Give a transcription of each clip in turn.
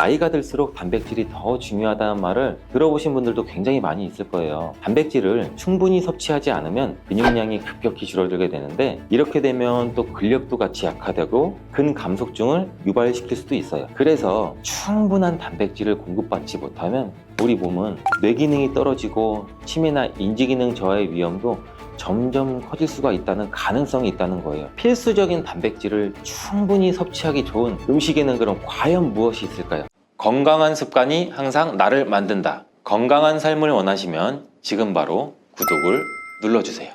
나이가 들수록 단백질이 더 중요하다는 말을 들어보신 분들도 굉장히 많이 있을 거예요. 단백질을 충분히 섭취하지 않으면 근육량이 급격히 줄어들게 되는데, 이렇게 되면 또 근력도 같이 약화되고 근감속증을 유발시킬 수도 있어요. 그래서 충분한 단백질을 공급받지 못하면 우리 몸은 뇌기능이 떨어지고 치매나 인지기능 저하의 위험도 점점 커질 수가 있다는 가능성이 있다는 거예요. 필수적인 단백질을 충분히 섭취하기 좋은 음식에는 그럼 과연 무엇이 있을까요? 건강한 습관이 항상 나를 만든다. 건강한 삶을 원하시면 지금 바로 구독을 눌러주세요.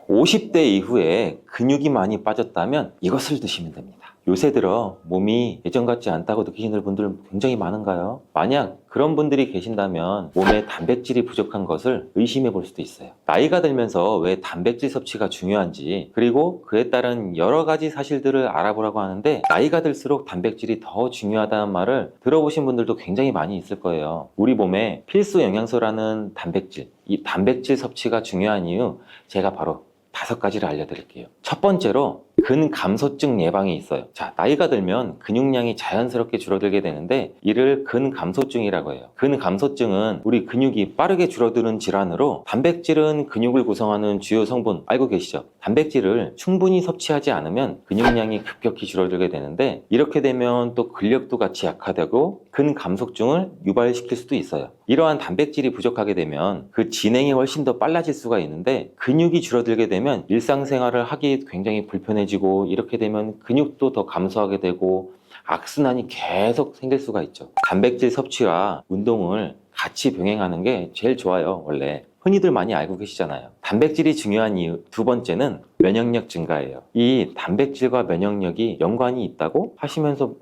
50대 이후에 근육이 많이 빠졌다면 이것을 드시면 됩니다. 요새 들어 몸이 예전 같지 않다고 느끼시는 분들 굉장히 많은가요? 만약 그런 분들이 계신다면 몸에 단백질이 부족한 것을 의심해 볼 수도 있어요. 나이가 들면서 왜 단백질 섭취가 중요한지, 그리고 그에 따른 여러 가지 사실들을 알아보라고 하는데, 나이가 들수록 단백질이 더 중요하다는 말을 들어보신 분들도 굉장히 많이 있을 거예요. 우리 몸에 필수 영양소라는 단백질, 이 단백질 섭취가 중요한 이유, 제가 바로 5가지를 알려드릴게요. 첫 번째로 근감소증 예방이 있어요. 자, 나이가 들면 근육량이 자연스럽게 줄어들게 되는데 이를 근감소증이라고 해요. 근감소증은 우리 근육이 빠르게 줄어드는 질환으로, 단백질은 근육을 구성하는 주요 성분 알고 계시죠? 단백질을 충분히 섭취하지 않으면 근육량이 급격히 줄어들게 되는데, 이렇게 되면 또 근력도 같이 약화되고 근감소증을 유발시킬 수도 있어요. 이러한 단백질이 부족하게 되면 그 진행이 훨씬 더 빨라질 수가 있는데, 근육이 줄어들게 되면 일상생활을 하기 굉장히 불편해지고, 이렇게 되면 근육도 더 감소하게 되고 악순환이 계속 생길 수가 있죠. 단백질 섭취와 운동을 같이 병행하는 게 제일 좋아요. 원래 흔히들 많이 알고 계시잖아요. 단백질이 중요한 이유 두 번째는 면역력 증가예요. 이 단백질과 면역력이 연관이 있다고 하시면서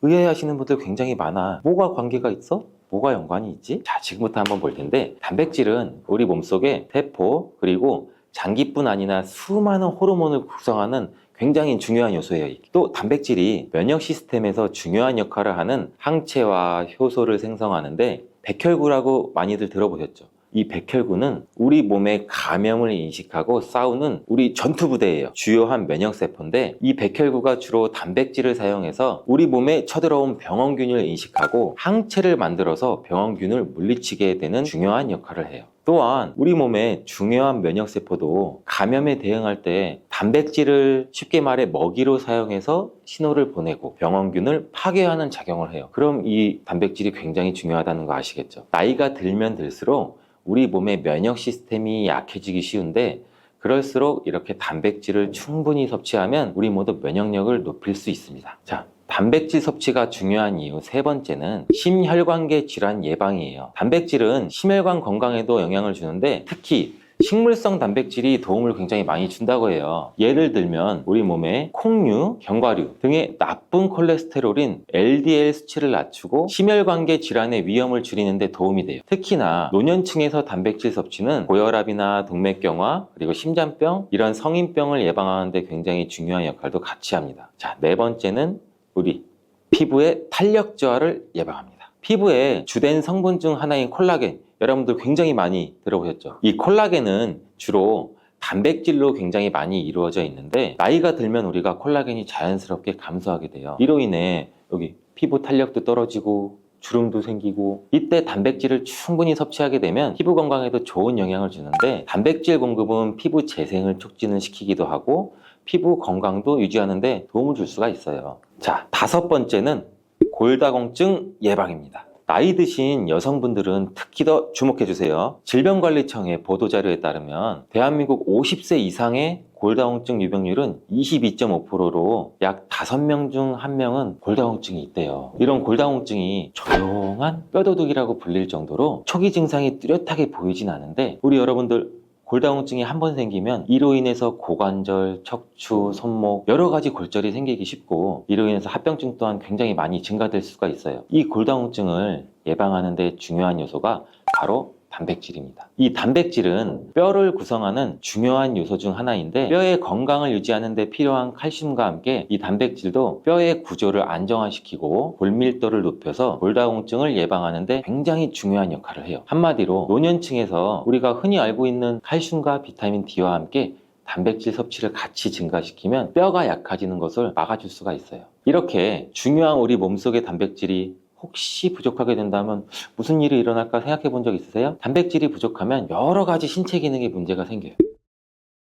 의아해하시는 분들 굉장히 많아. 뭐가 관계가 있어? 뭐가 연관이 있지? 자, 지금부터 한번 볼 텐데, 단백질은 우리 몸속에 세포 그리고 장기뿐 아니라 수많은 호르몬을 구성하는 굉장히 중요한 요소예요. 또 단백질이 면역 시스템에서 중요한 역할을 하는 항체와 효소를 생성하는데, 백혈구라고 많이들 들어보셨죠? 이 백혈구는 우리 몸의 감염을 인식하고 싸우는 우리 전투부대예요. 주요한 면역세포인데, 이 백혈구가 주로 단백질을 사용해서 우리 몸에 쳐들어온 병원균을 인식하고 항체를 만들어서 병원균을 물리치게 되는 중요한 역할을 해요. 또한 우리 몸의 중요한 면역세포도 감염에 대응할 때 단백질을 쉽게 말해 먹이로 사용해서 신호를 보내고 병원균을 파괴하는 작용을 해요. 그럼 이 단백질이 굉장히 중요하다는 거 아시겠죠? 나이가 들면 들수록 우리 몸의 면역 시스템이 약해지기 쉬운데, 그럴수록 이렇게 단백질을 충분히 섭취하면 우리 모두 면역력을 높일 수 있습니다. 자, 단백질 섭취가 중요한 이유 세 번째는 심혈관계 질환 예방이에요. 단백질은 심혈관 건강에도 영향을 주는데, 특히 식물성 단백질이 도움을 굉장히 많이 준다고 해요. 예를 들면 우리 몸에 콩류, 견과류 등의 나쁜 콜레스테롤인 LDL 수치를 낮추고 심혈관계 질환의 위험을 줄이는 데 도움이 돼요. 특히나 노년층에서 단백질 섭취는 고혈압이나 동맥경화 그리고 심장병, 이런 성인병을 예방하는 데 굉장히 중요한 역할도 같이 합니다. 자, 네 번째는 우리 피부의 탄력 저하를 예방합니다. 피부의 주된 성분 중 하나인 콜라겐, 여러분들 굉장히 많이 들어보셨죠? 이 콜라겐은 주로 단백질로 굉장히 많이 이루어져 있는데, 나이가 들면 우리가 콜라겐이 자연스럽게 감소하게 돼요. 이로 인해 여기 피부 탄력도 떨어지고 주름도 생기고, 이때 단백질을 충분히 섭취하게 되면 피부 건강에도 좋은 영향을 주는데, 단백질 공급은 피부 재생을 촉진을 시키기도 하고 피부 건강도 유지하는 데 도움을 줄 수가 있어요. 자, 5번째는 골다공증 예방입니다. 나이 드신 여성분들은 특히 더 주목해 주세요. 질병관리청의 보도자료에 따르면 대한민국 50세 이상의 골다공증 유병률은 22.5%로 약 5명 중 1명은 골다공증이 있대요. 이런 골다공증이 조용한 뼈도둑이라고 불릴 정도로 초기 증상이 뚜렷하게 보이진 않은데, 우리 여러분들 골다공증이 한번 생기면 이로 인해서 고관절, 척추, 손목 여러 가지 골절이 생기기 쉽고, 이로 인해서 합병증 또한 굉장히 많이 증가될 수가 있어요. 이 골다공증을 예방하는 데 중요한 요소가 바로 단백질입니다. 이 단백질은 뼈를 구성하는 중요한 요소 중 하나인데, 뼈의 건강을 유지하는 데 필요한 칼슘과 함께 이 단백질도 뼈의 구조를 안정화시키고 골밀도를 높여서 골다공증을 예방하는 데 굉장히 중요한 역할을 해요. 한마디로 노년층에서 우리가 흔히 알고 있는 칼슘과 비타민 D와 함께 단백질 섭취를 같이 증가시키면 뼈가 약해지는 것을 막아줄 수가 있어요. 이렇게 중요한 우리 몸속의 단백질이 혹시 부족하게 된다면 무슨 일이 일어날까 생각해 본 적 있으세요? 단백질이 부족하면 여러 가지 신체 기능에 문제가 생겨요.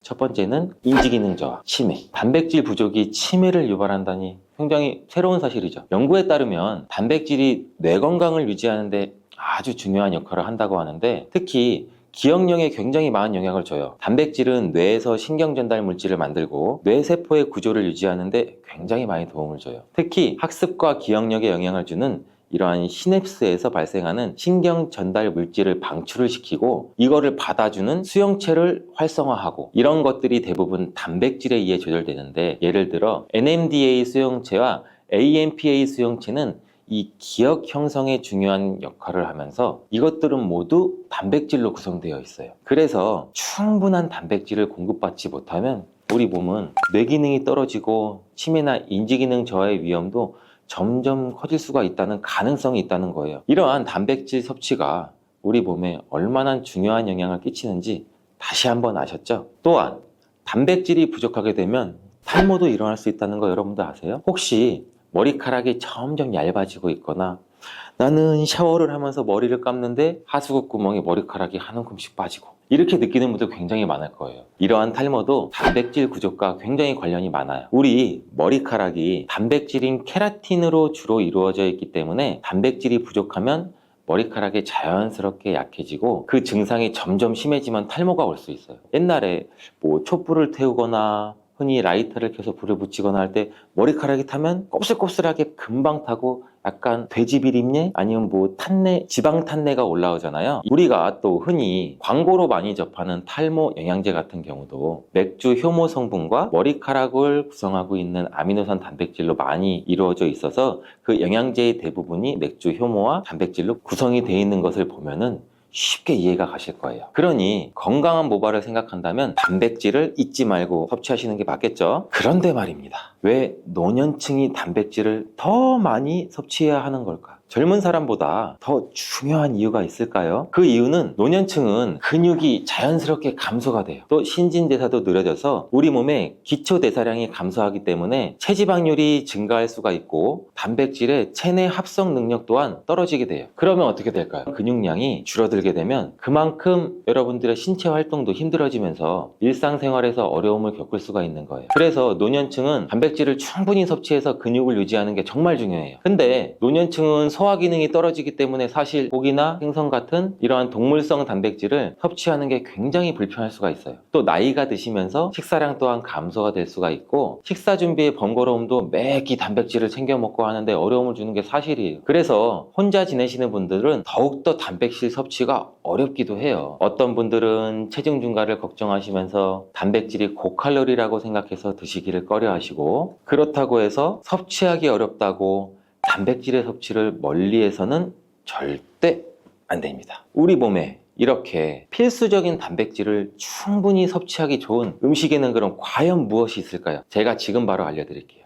첫 번째는 인지 기능 저하, 치매. 단백질 부족이 치매를 유발한다니 굉장히 새로운 사실이죠. 연구에 따르면 단백질이 뇌 건강을 유지하는데 아주 중요한 역할을 한다고 하는데, 특히 기억력에 굉장히 많은 영향을 줘요. 단백질은 뇌에서 신경 전달 물질을 만들고 뇌세포의 구조를 유지하는데 굉장히 많이 도움을 줘요. 특히 학습과 기억력에 영향을 주는 이러한 시냅스에서 발생하는 신경 전달 물질을 방출을 시키고 이거를 받아주는 수용체를 활성화하고, 이런 것들이 대부분 단백질에 의해 조절되는데, 예를 들어 NMDA 수용체와 AMPA 수용체는 이 기억 형성에 중요한 역할을 하면서 이것들은 모두 단백질로 구성되어 있어요. 그래서 충분한 단백질을 공급받지 못하면 우리 몸은 뇌 기능이 떨어지고 치매나 인지 기능 저하의 위험도 점점 커질 수가 있다는 가능성이 있다는 거예요. 이러한 단백질 섭취가 우리 몸에 얼마나 중요한 영향을 끼치는지 다시 한번 아셨죠? 또한 단백질이 부족하게 되면 탈모도 일어날 수 있다는 거 여러분들 아세요? 혹시 머리카락이 점점 얇아지고 있거나, 나는 샤워를 하면서 머리를 감는데 하수구 구멍에 머리카락이 한 움큼씩 빠지고, 이렇게 느끼는 분들 굉장히 많을 거예요. 이러한 탈모도 단백질 부족과 굉장히 관련이 많아요. 우리 머리카락이 단백질인 케라틴으로 주로 이루어져 있기 때문에 단백질이 부족하면 머리카락이 자연스럽게 약해지고 그 증상이 점점 심해지면 탈모가 올 수 있어요. 옛날에 촛불을 태우거나 흔히 라이터를 켜서 불을 붙이거나 할 때 머리카락이 타면 곱슬곱슬하게 금방 타고 약간 돼지 비린내 아니면 탄내, 지방 탄내가 올라오잖아요. 우리가 또 흔히 광고로 많이 접하는 탈모 영양제 같은 경우도 맥주 효모 성분과 머리카락을 구성하고 있는 아미노산 단백질로 많이 이루어져 있어서 그 영양제의 대부분이 맥주 효모와 단백질로 구성이 되어 있는 것을 보면은 쉽게 이해가 가실 거예요. 그러니 건강한 모발을 생각한다면 단백질을 잊지 말고 섭취하시는 게 맞겠죠? 그런데 말입니다. 왜 노년층이 단백질을 더 많이 섭취해야 하는 걸까? 젊은 사람보다 더 중요한 이유가 있을까요? 그 이유는 노년층은 근육이 자연스럽게 감소가 돼요. 또 신진대사도 느려져서 우리 몸의 기초대사량이 감소하기 때문에 체지방률이 증가할 수가 있고 단백질의 체내 합성 능력 또한 떨어지게 돼요. 그러면 어떻게 될까요? 근육량이 줄어들게 되면 그만큼 여러분들의 신체 활동도 힘들어지면서 일상생활에서 어려움을 겪을 수가 있는 거예요. 그래서 노년층은 단백질을 충분히 섭취해서 근육을 유지하는 게 정말 중요해요. 근데 노년층은 소화 기능이 떨어지기 때문에 사실 고기나 생선 같은 이러한 동물성 단백질을 섭취하는 게 굉장히 불편할 수가 있어요. 또 나이가 드시면서 식사량 또한 감소가 될 수가 있고, 식사 준비의 번거로움도 매끼 단백질을 챙겨 먹고 하는데 어려움을 주는 게 사실이에요. 그래서 혼자 지내시는 분들은 더욱더 단백질 섭취가 어렵기도 해요. 어떤 분들은 체중 증가를 걱정하시면서 단백질이 고칼로리라고 생각해서 드시기를 꺼려 하시고, 그렇다고 해서 섭취하기 어렵다고 단백질의 섭취를 멀리해서는 절대 안 됩니다. 우리 몸에 이렇게 필수적인 단백질을 충분히 섭취하기 좋은 음식에는 그럼 과연 무엇이 있을까요? 제가 지금 바로 알려드릴게요.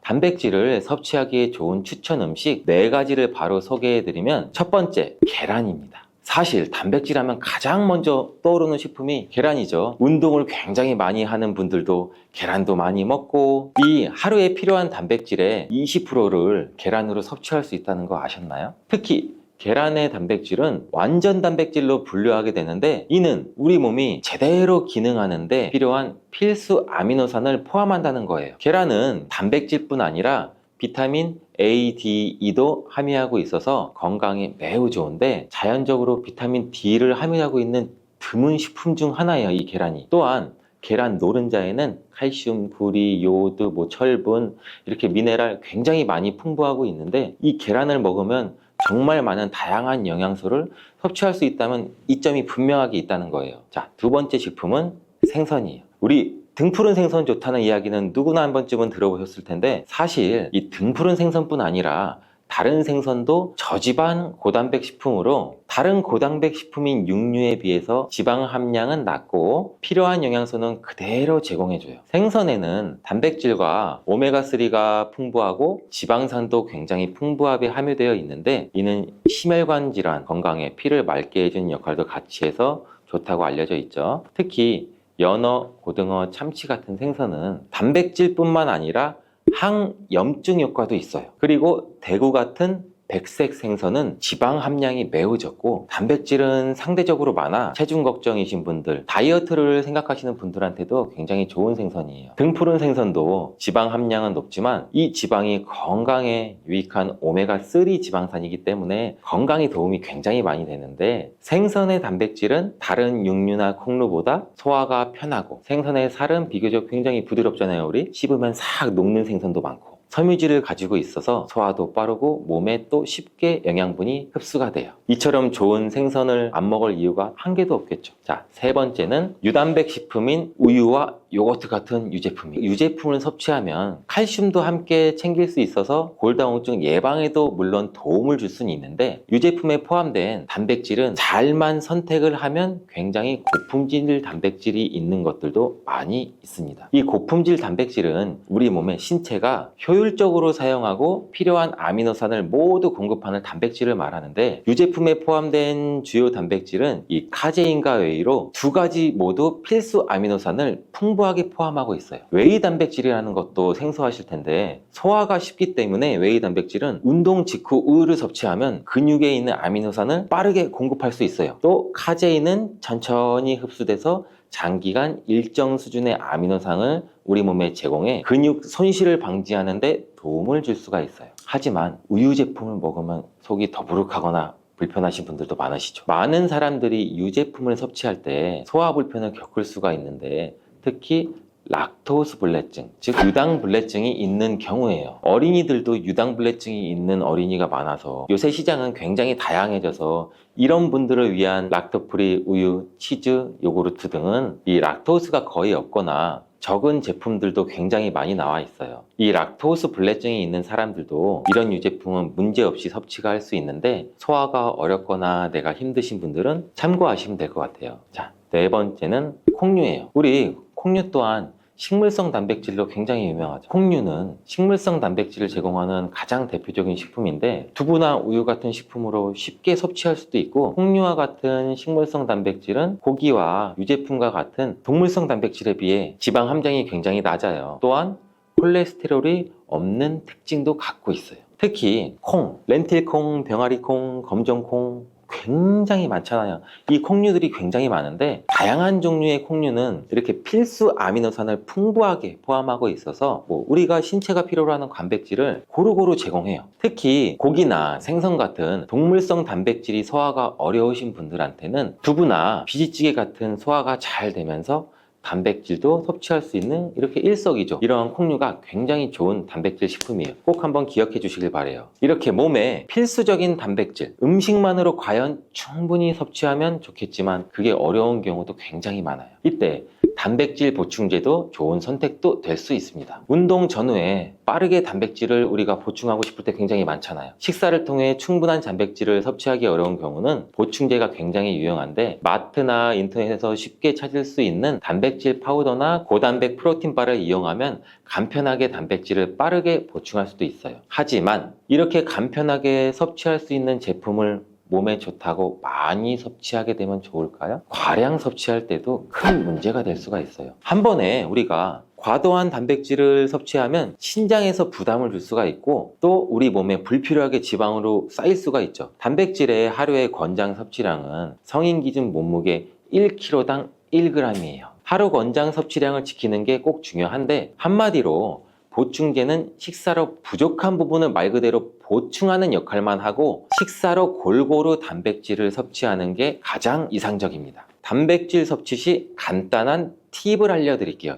단백질을 섭취하기에 좋은 추천 음식 4가지를 바로 소개해드리면, 첫 번째, 계란입니다. 사실 단백질 하면 가장 먼저 떠오르는 식품이 계란이죠. 운동을 굉장히 많이 하는 분들도 계란도 많이 먹고, 이 하루에 필요한 단백질의 20%를 계란으로 섭취할 수 있다는 거 아셨나요? 특히 계란의 단백질은 완전 단백질로 분류하게 되는데, 이는 우리 몸이 제대로 기능하는데 필요한 필수 아미노산을 포함한다는 거예요. 계란은 단백질뿐 아니라 비타민 A, D, E도 함유하고 있어서 건강에 매우 좋은데, 자연적으로 비타민 D를 함유하고 있는 드문 식품 중 하나예요, 이 계란이. 또한 계란 노른자에는 칼슘, 구리, 요오드, 철분, 이렇게 미네랄 굉장히 많이 풍부하고 있는데, 이 계란을 먹으면 정말 많은 다양한 영양소를 섭취할 수 있다면 이점이 분명하게 있다는 거예요. 자, 두 번째 식품은 생선이에요. 우리 등푸른 생선 좋다는 이야기는 누구나 한 번쯤은 들어보셨을 텐데, 사실 이 등푸른 생선뿐 아니라 다른 생선도 저지방 고단백 식품으로 다른 고단백 식품인 육류에 비해서 지방 함량은 낮고 필요한 영양소는 그대로 제공해줘요. 생선에는 단백질과 오메가3가 풍부하고 지방산도 굉장히 풍부하게 함유되어 있는데, 이는 심혈관 질환 건강에 피를 맑게 해주는 역할도 같이 해서 좋다고 알려져 있죠. 특히 연어, 고등어, 참치 같은 생선은 단백질뿐만 아니라 항염증 효과도 있어요. 그리고 대구 같은 백색 생선은 지방 함량이 매우 적고 단백질은 상대적으로 많아 체중 걱정이신 분들, 다이어트를 생각하시는 분들한테도 굉장히 좋은 생선이에요. 등푸른 생선도 지방 함량은 높지만 이 지방이 건강에 유익한 오메가3 지방산이기 때문에 건강에 도움이 굉장히 많이 되는데, 생선의 단백질은 다른 육류나 콩류보다 소화가 편하고 생선의 살은 비교적 굉장히 부드럽잖아요. 우리 씹으면 싹 녹는 생선도 많고 섬유질을 가지고 있어서 소화도 빠르고 몸에 또 쉽게 영양분이 흡수가 돼요. 이처럼 좋은 생선을 안 먹을 이유가 한 개도 없겠죠. 자, 세 번째는 유단백 식품인 우유와 요거트 같은 유제품이에요. 유제품을 섭취하면 칼슘도 함께 챙길 수 있어서 골다공증 예방에도 물론 도움을 줄 수는 있는데, 유제품에 포함된 단백질은 잘만 선택을 하면 굉장히 고품질 단백질이 있는 것들도 많이 있습니다. 이 고품질 단백질은 우리 몸의 신체가 효율적으로 사용하고 필요한 아미노산을 모두 공급하는 단백질을 말하는데, 유제품에 포함된 주요 단백질은 이 카제인과 웨이로 두 가지 모두 필수 아미노산을 풍부하게 포함하고 있어요. 웨이 단백질이라는 것도 생소하실 텐데, 소화가 쉽기 때문에 웨이 단백질은 운동 직후 우유를 섭취하면 근육에 있는 아미노산을 빠르게 공급할 수 있어요. 또 카제인은 천천히 흡수돼서 장기간 일정 수준의 아미노산을 우리 몸에 제공해 근육 손실을 방지하는 데 도움을 줄 수가 있어요. 하지만 우유 제품을 먹으면 속이 더부룩하거나 불편하신 분들도 많으시죠. 많은 사람들이 유제품을 섭취할 때 소화 불편을 겪을 수가 있는데, 특히 락토스 불내증, 즉 유당 불내증이 있는 경우에요. 어린이들도 유당 불내증이 있는 어린이가 많아서 요새 시장은 굉장히 다양해져서 이런 분들을 위한 락토프리 우유, 치즈, 요구르트 등은 이 락토스가 거의 없거나 적은 제품들도 굉장히 많이 나와 있어요. 이 락토스 불내증이 있는 사람들도 이런 유제품은 문제없이 섭취가 할 수 있는데, 소화가 어렵거나 내가 힘드신 분들은 참고하시면 될 것 같아요. 자, 네 번째는 콩류예요. 우리 콩류 또한 식물성 단백질로 굉장히 유명하죠. 콩류는 식물성 단백질을 제공하는 가장 대표적인 식품인데, 두부나 우유 같은 식품으로 쉽게 섭취할 수도 있고, 콩류와 같은 식물성 단백질은 고기와 유제품과 같은 동물성 단백질에 비해 지방 함량이 굉장히 낮아요. 또한 콜레스테롤이 없는 특징도 갖고 있어요. 특히 콩, 렌틸콩, 병아리콩, 검정콩 굉장히 많잖아요. 이 콩류들이 굉장히 많은데, 다양한 종류의 콩류는 이렇게 필수 아미노산을 풍부하게 포함하고 있어서 우리가 신체가 필요로 하는 단백질을 고루고루 제공해요. 특히 고기나 생선 같은 동물성 단백질이 소화가 어려우신 분들한테는 두부나 비지찌개 같은 소화가 잘 되면서 단백질도 섭취할 수 있는 이렇게 일석이조, 이러한 콩류가 굉장히 좋은 단백질 식품이에요. 꼭 한번 기억해 주시길 바래요. 이렇게 몸에 필수적인 단백질, 음식만으로 과연 충분히 섭취하면 좋겠지만 그게 어려운 경우도 굉장히 많아요. 이때 단백질 보충제도 좋은 선택도 될 수 있습니다. 운동 전후에 빠르게 단백질을 우리가 보충하고 싶을 때 굉장히 많잖아요. 식사를 통해 충분한 단백질을 섭취하기 어려운 경우는 보충제가 굉장히 유용한데, 마트나 인터넷에서 쉽게 찾을 수 있는 단백질 파우더나 고단백 프로틴바를 이용하면 간편하게 단백질을 빠르게 보충할 수도 있어요. 하지만 이렇게 간편하게 섭취할 수 있는 제품을 몸에 좋다고 많이 섭취하게 되면 좋을까요? 과량 섭취할 때도 큰 문제가 될 수가 있어요. 한 번에 우리가 과도한 단백질을 섭취하면 신장에서 부담을 줄 수가 있고, 또 우리 몸에 불필요하게 지방으로 쌓일 수가 있죠. 단백질의 하루의 권장 섭취량은 성인 기준 몸무게 1kg당 1g이에요. 하루 권장 섭취량을 지키는 게 꼭 중요한데, 한마디로 보충제는 식사로 부족한 부분을 말 그대로 보충하는 역할만 하고, 식사로 골고루 단백질을 섭취하는 게 가장 이상적입니다. 단백질 섭취 시 간단한 팁을 알려드릴게요.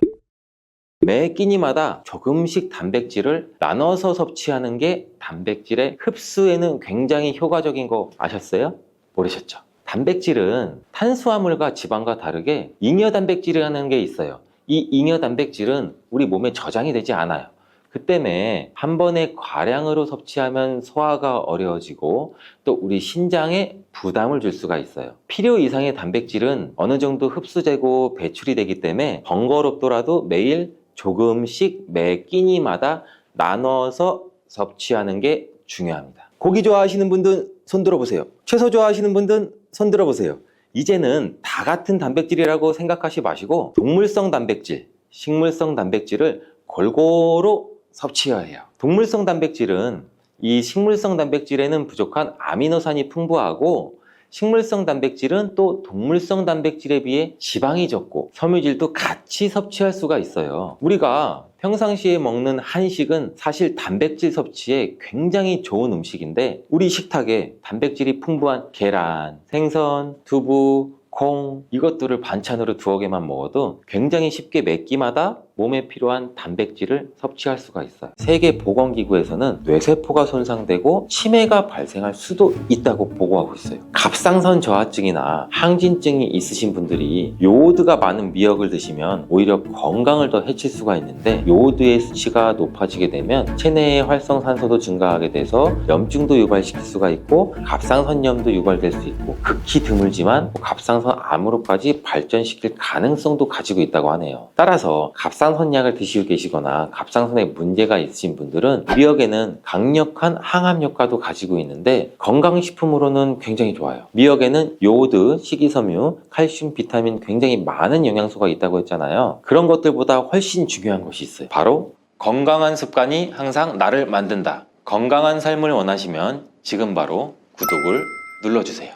매 끼니마다 조금씩 단백질을 나눠서 섭취하는 게 단백질의 흡수에는 굉장히 효과적인 거 아셨어요? 모르셨죠? 단백질은 탄수화물과 지방과 다르게 잉여 단백질이라는 게 있어요. 이 잉여 단백질은 우리 몸에 저장이 되지 않아요. 그 때문에 한 번에 과량으로 섭취하면 소화가 어려워지고 또 우리 신장에 부담을 줄 수가 있어요. 필요 이상의 단백질은 어느 정도 흡수되고 배출이 되기 때문에 번거롭더라도 매일 조금씩 매 끼니마다 나눠서 섭취하는 게 중요합니다. 고기 좋아하시는 분들 손 들어보세요. 채소 좋아하시는 분들 손 들어보세요. 이제는 다 같은 단백질이라고 생각하지 마시고 동물성 단백질, 식물성 단백질을 골고루 섭취해야 해요. 동물성 단백질은 이 식물성 단백질에는 부족한 아미노산이 풍부하고 식물성 단백질은 또 동물성 단백질에 비해 지방이 적고 섬유질도 같이 섭취할 수가 있어요. 우리가 평상시에 먹는 한식은 사실 단백질 섭취에 굉장히 좋은 음식인데 우리 식탁에 단백질이 풍부한 계란, 생선, 두부, 콩 이것들을 반찬으로 두어 개만 먹어도 굉장히 쉽게 매 끼마다 몸에 필요한 단백질을 섭취할 수가 있어요. 세계보건기구에서는 뇌세포가 손상되고 치매가 발생할 수도 있다고 보고하고 있어요. 갑상선 저하증이나 항진증이 있으신 분들이 요오드가 많은 미역을 드시면 오히려 건강을 더 해칠 수가 있는데 요오드의 수치가 높아지게 되면 체내의 활성산소도 증가하게 돼서 염증도 유발시킬 수가 있고 갑상선염도 유발될 수 있고 극히 드물지만 갑상선 암으로까지 발전시킬 가능성도 가지고 있다고 하네요. 따라서 갑상선약을 드시고 계시거나 갑상선에 문제가 있으신 분들은 미역에는 강력한 항암 효과도 가지고 있는데 건강식품으로는 굉장히 좋아요. 미역에는 요오드, 식이섬유, 칼슘, 비타민 굉장히 많은 영양소가 있다고 했잖아요. 그런 것들보다 훨씬 중요한 것이 있어요. 바로 건강한 습관이 항상 나를 만든다. 건강한 삶을 원하시면 지금 바로 구독을 눌러주세요.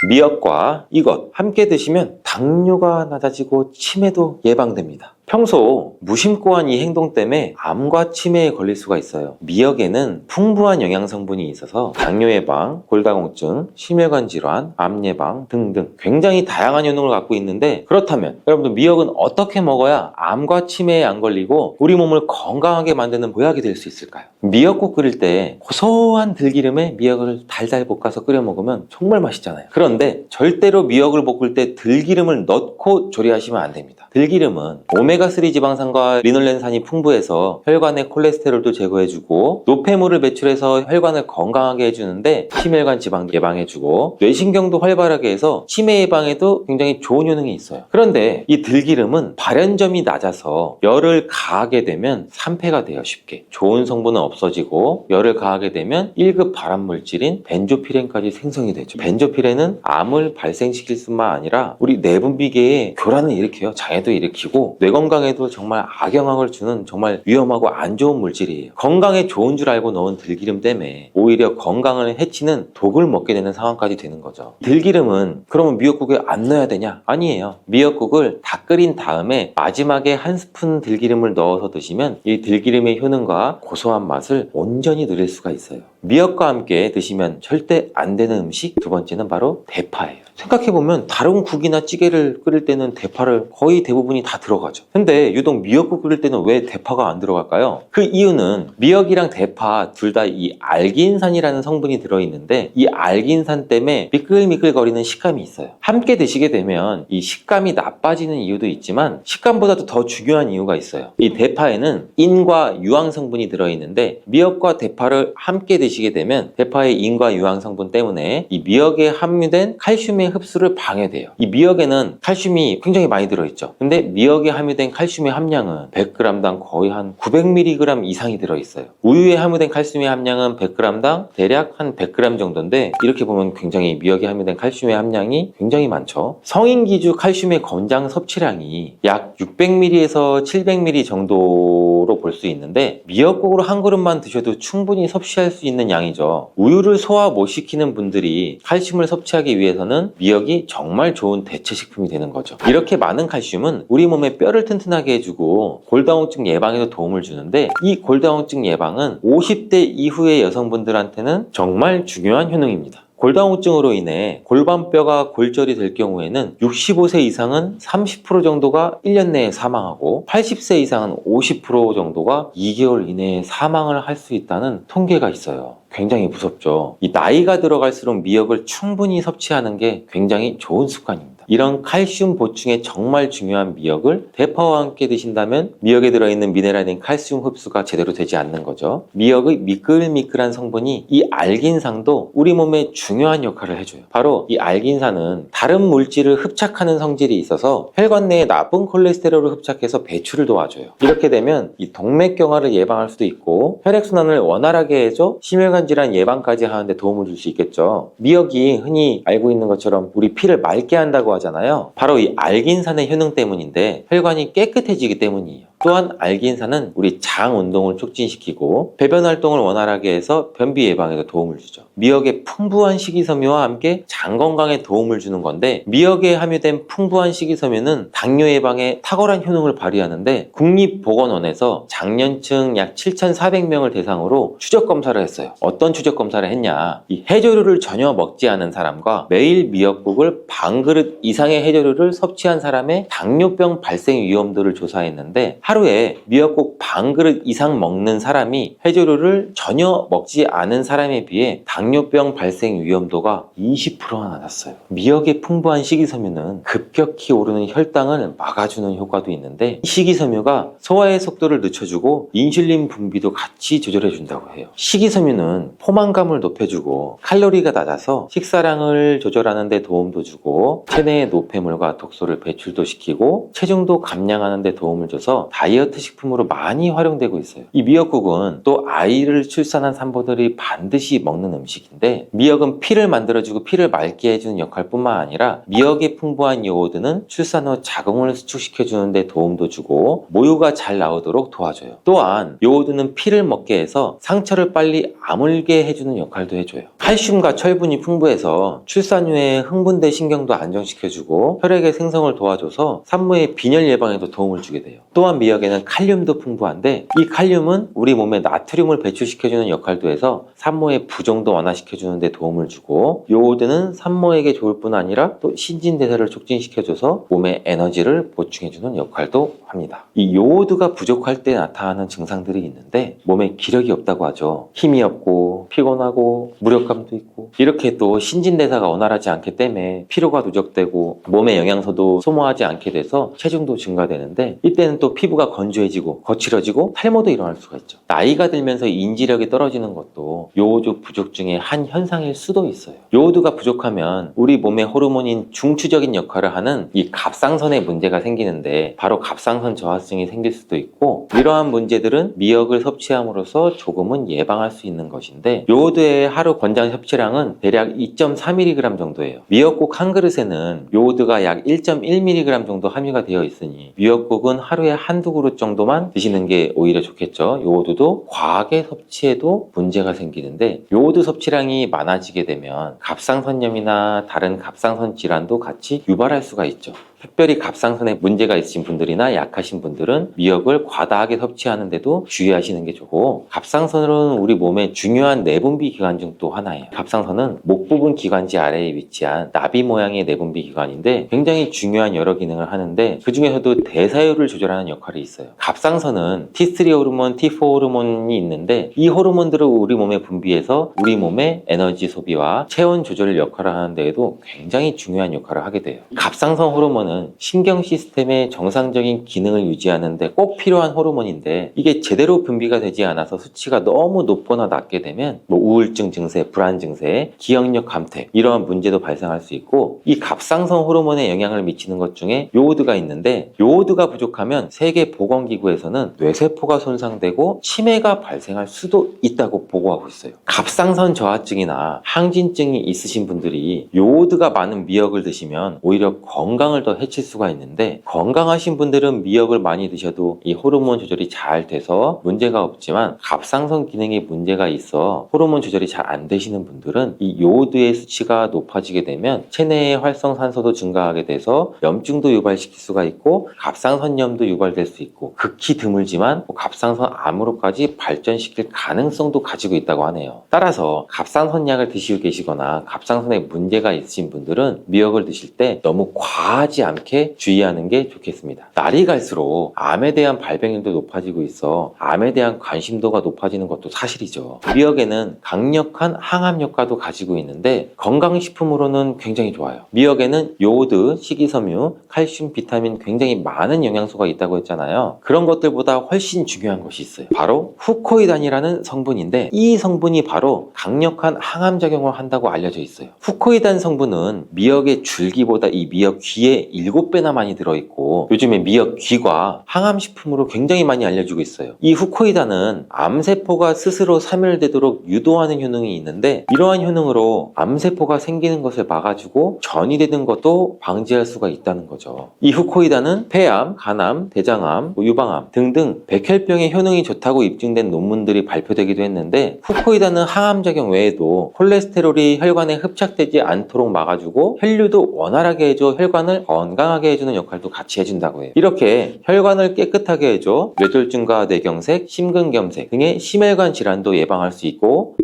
미역과 이것 함께 드시면 당뇨가 낮아지고 치매도 예방됩니다. 평소 무심코한 이 행동 때문에 암과 치매에 걸릴 수가 있어요. 미역에는 풍부한 영양 성분이 있어서 당뇨 예방, 골다공증, 심혈관 질환, 암 예방 등등 굉장히 다양한 효능을 갖고 있는데 그렇다면 여러분들 미역은 어떻게 먹어야 암과 치매에 안 걸리고 우리 몸을 건강하게 만드는 보약이 될 수 있을까요? 미역국 끓일 때 고소한 들기름에 미역을 달달 볶아서 끓여 먹으면 정말 맛있잖아요. 그런데 절대로 미역을 볶을 때 들기름을 넣고 조리하시면 안 됩니다. 들기름은 오메가3 지방산과 리놀렌산이 풍부해서 혈관의 콜레스테롤도 제거해주고 노폐물을 배출해서 혈관을 건강하게 해주는데 심혈관 지방 예방해주고 뇌신경도 활발하게 해서 치매 예방에도 굉장히 좋은 효능이 있어요. 그런데 이 들기름은 발연점이 낮아서 열을 가하게 되면 산패가 돼요. 쉽게 좋은 성분은 없어지고 열을 가하게 되면 1급 발암물질인 벤조피렌까지 생성이 되죠. 벤조피렌은 암을 발생시킬 뿐만 아니라 우리 내분비계에 교란을 일으켜요. 장애도 일으키고 뇌 건강에도 정말 악영향을 주는 정말 위험하고 안 좋은 물질이에요. 건강에 좋은 줄 알고 넣은 들기름 때문에 오히려 건강을 해치는 독을 먹게 되는 상황까지 되는 거죠. 들기름은 그러면 미역국에 안 넣어야 되냐? 아니에요. 미역국을 다 끓인 다음에 마지막에 한 스푼 들기름을 넣어서 드시면 이 들기름의 효능과 고소한 맛을 온전히 누릴 수가 있어요. 미역과 함께 드시면 절대 안 되는 음식 두 번째는 바로 대파예요. 생각해보면 다른 국이나 찌개를 끓일 때는 대파를 거의 대부분이 다 들어가죠. 근데 유독 미역국 끓일 때는 왜 대파가 안 들어갈까요? 그 이유는 미역이랑 대파 둘 다 이 알긴산이라는 성분이 들어있는데 이 알긴산 때문에 미끌미끌거리는 식감이 있어요. 함께 드시게 되면 이 식감이 나빠지는 이유도 있지만 식감보다도 더 중요한 이유가 있어요. 이 대파에는 인과 유황 성분이 들어있는데 미역과 대파를 함께 드시게 되면 대파의 인과 유황 성분 때문에 이 미역에 함유된 칼슘의 흡수를 방해돼요. 이 미역에는 칼슘이 굉장히 많이 들어있죠. 근데 미역에 함유된 칼슘의 함량은 100g당 거의 한 900mg 이상이 들어있어요. 우유에 함유된 칼슘의 함량은 100g당 대략 한 100g 정도인데 이렇게 보면 굉장히 미역에 함유된 칼슘의 함량이 굉장히 많죠. 성인 기준 칼슘의 권장 섭취량이 약 600ml에서 700ml 정도로 볼 수 있는데 미역국으로 한 그릇만 드셔도 충분히 섭취할 수 있는 양이죠. 우유를 소화 못 시키는 분들이 칼슘을 섭취하기 위해서는 미역이 정말 좋은 대체식품이 되는 거죠. 이렇게 많은 칼슘은 우리 몸의 뼈를 튼튼하게 해주고 골다공증 예방에도 도움을 주는데 이 골다공증 예방은 50대 이후의 여성분들한테는 정말 중요한 효능입니다. 골다공증으로 인해 골반뼈가 골절이 될 경우에는 65세 이상은 30% 정도가 1년 내에 사망하고 80세 이상은 50% 정도가 2개월 이내에 사망을 할 수 있다는 통계가 있어요. 굉장히 무섭죠. 이 나이가 들어갈수록 미역을 충분히 섭취하는 게 굉장히 좋은 습관입니다. 이런 칼슘 보충에 정말 중요한 미역을 대파와 함께 드신다면 미역에 들어있는 미네랄인 칼슘 흡수가 제대로 되지 않는 거죠. 미역의 미끌미끌한 성분이 이 알긴산도 우리 몸에 중요한 역할을 해줘요. 바로 이 알긴산은 다른 물질을 흡착하는 성질이 있어서 혈관 내에 나쁜 콜레스테롤을 흡착해서 배출을 도와줘요. 이렇게 되면 이 동맥경화를 예방할 수도 있고 혈액순환을 원활하게 해줘 심혈관 질환 예방까지 하는데 도움을 줄 수 있겠죠. 미역이 흔히 알고 있는 것처럼 우리 피를 맑게 한다고 하잖아요. 바로 이 알긴산의 효능 때문인데 혈관이 깨끗해지기 때문이에요. 또한 알긴산은 우리 장 운동을 촉진시키고 배변 활동을 원활하게 해서 변비 예방에도 도움을 주죠. 미역의 풍부한 식이섬유와 함께 장 건강에 도움을 주는 건데 미역에 함유된 풍부한 식이섬유는 당뇨 예방에 탁월한 효능을 발휘하는데 국립보건원에서 장년층 약 7,400명을 대상으로 추적 검사를 했어요. 어떤 추적 검사를 했냐? 이 해조류를 전혀 먹지 않은 사람과 매일 미역국을 반 그릇 이상의 해조류를 섭취한 사람의 당뇨병 발생 위험도를 조사했는데 하루에 미역국 반 그릇 이상 먹는 사람이 해조류를 전혀 먹지 않은 사람에 비해 당뇨병 발생 위험도가 20%나 낮았어요. 미역의 풍부한 식이섬유는 급격히 오르는 혈당을 막아주는 효과도 있는데 식이섬유가 소화의 속도를 늦춰주고 인슐린 분비도 같이 조절해준다고 해요. 식이섬유는 포만감을 높여주고 칼로리가 낮아서 식사량을 조절하는 데 도움도 주고 체내의 노폐물과 독소를 배출도 시키고 체중도 감량하는 데 도움을 줘서 다이어트 식품으로 많이 활용되고 있어요. 이 미역국은 또 아이를 출산한 산모들이 반드시 먹는 음식인데 미역은 피를 만들어주고 피를 맑게 해주는 역할뿐만 아니라 미역에 풍부한 요오드는 출산 후 자궁을 수축시켜주는 데 도움도 주고 모유가 잘 나오도록 도와줘요. 또한 요오드는 피를 먹게 해서 상처를 빨리 아물게 해주는 역할도 해줘요. 칼슘과 철분이 풍부해서 출산 후에 흥분된 신경도 안정시켜주고 혈액의 생성을 도와줘서 산모의 빈혈 예방에도 도움을 주게 돼요. 또한 미역에는 칼륨도 풍부한데 이 칼륨은 우리 몸에 나트륨을 배출시켜주는 역할도 해서 산모의 부종도 완화시켜주는 데 도움을 주고 요오드는 산모에게 좋을 뿐 아니라 또 신진대사를 촉진시켜줘서 몸에 에너지를 보충해주는 역할도 합니다. 이 요오드가 부족할 때 나타나는 증상들이 있는데 몸에 기력이 없다고 하죠. 힘이 없고 피곤하고 무력감도 있고 이렇게 또 신진대사가 원활하지 않기 때문에 피로가 누적되고 몸의 영양소도 소모하지 않게 돼서 체중도 증가되는데 이때는 또 피부가 건조해지고 거칠어지고 탈모도 일어날 수가 있죠. 나이가 들면서 인지력이 떨어지는 것도 요오드 부족 중에 한 현상일 수도 있어요. 요오드가 부족하면 우리 몸의 호르몬인 중추적인 역할을 하는 이 갑상선에 문제가 생기는데 바로 갑상선 저하증이 생길 수도 있고 이러한 문제들은 미역을 섭취함으로써 조금은 예방할 수 있는 것인데 요오드의 하루 권장 섭취량은 대략 2.4mg 정도예요. 미역국 한 그릇에는 요오드가 약 1.1mg 정도 함유가 되어 있으니 미역국은 하루에 한두 그릇 정도만 드시는 게 오히려 좋겠죠. 요오드도 과하게 섭취해도 문제가 생기는데 요오드 섭취량이 많아지게 되면 갑상선염이나 다른 갑상선 질환도 같이 유발할 수가 있죠. 특별히 갑상선에 문제가 있으신 분들이나 약하신 분들은 미역을 과다하게 섭취하는데도 주의하시는 게 좋고 갑상선은 우리 몸의 중요한 내분비 기관 중 또 하나예요. 갑상선은 목 부분 기관지 아래에 위치한 나비 모양의 내분비 기관인데 굉장히 중요한 여러 기능을 하는데 그 중에서도 대사율을 조절하는 역할이 있어요. 갑상선은 T3 호르몬, T4 호르몬이 있는데 이 호르몬들을 우리 몸에 분비해서 우리 몸의 에너지 소비와 체온 조절 역할을 하는 데에도 굉장히 중요한 역할을 하게 돼요. 갑상선 호르몬은 신경 시스템의 정상적인 기능을 유지하는 데 꼭 필요한 호르몬인데 이게 제대로 분비가 되지 않아서 수치가 너무 높거나 낮게 되면 우울증 증세, 불안 증세, 기억력 감퇴 이러한 문제도 발생할 수 있고 이 갑상선 호르몬에 영향을 미치는 것 중에 요오드가 있는데 요오드가 부족하면 세계보건기구에서는 뇌세포가 손상되고 치매가 발생할 수도 있다고 보고하고 있어요. 갑상선 저하증이나 항진증이 있으신 분들이 요오드가 많은 미역을 드시면 오히려 건강을 더 해칠 수가 있는데 건강하신 분들은 미역을 많이 드셔도 이 호르몬 조절이 잘 돼서 문제가 없지만 갑상선 기능에 문제가 있어 호르몬 조절이 잘 안 되시는 분들은 이 요오드의 수치가 높아지게 되면 체내의 활성산소도 증가하게 돼서 염증도 유발시킬 수가 있고 갑상선염도 유발될 수 있고 극히 드물지만 갑상선 암으로까지 발전시킬 가능성도 가지고 있다고 하네요. 따라서 갑상선약을 드시고 계시거나 갑상선에 문제가 있으신 분들은 미역을 드실 때 너무 과하지 않게 주의하는 게 좋겠습니다. 날이 갈수록 암에 대한 발병률도 높아지고 있어 암에 대한 관심도가 높아지는 것도 사실이죠. 미역에는 강력한 항암 효과도 가지고 있는데 건강식품으로는 굉장히 좋아요. 미역에는 요오드, 식이섬유, 칼슘, 비타민 굉장히 많은 영양소가 있다고 했잖아요. 그런 것들보다 훨씬 중요한 것이 있어요. 바로 후코이단이라는 성분인데 이 성분이 바로 강력한 항암작용을 한다고 알려져 있어요. 후코이단 성분은 미역의 줄기보다 이 미역 귀에 7배나 많이 들어있고 요즘에 미역 귀가 항암식품으로 굉장히 많이 알려지고 있어요. 이 후코이단은 암세포가 스스로 사멸되도록 유도하는 효능이 있는데 이러한 효능으로 암세포가 생기는 것을 막아주고 전이 되는 것도 방지할 수가 있다는 거죠. 이 후코이단은 폐암, 간암, 대장암, 유방암 등등 백혈병에 효능이 좋다고 입증된 논문들이 발표되기도 했는데 후코이단은 항암작용 외에도 콜레스테롤이 혈관에 흡착되지 않도록 막아주고 혈류도 원활하게 해줘 혈관을 건강하게 해주는 역할도 같이 해준다고 해요. 이렇게 혈관을 깨끗하게 해줘 뇌졸중과 뇌경색, 심근경색 등의 심혈관 질환도 예방할 수 있고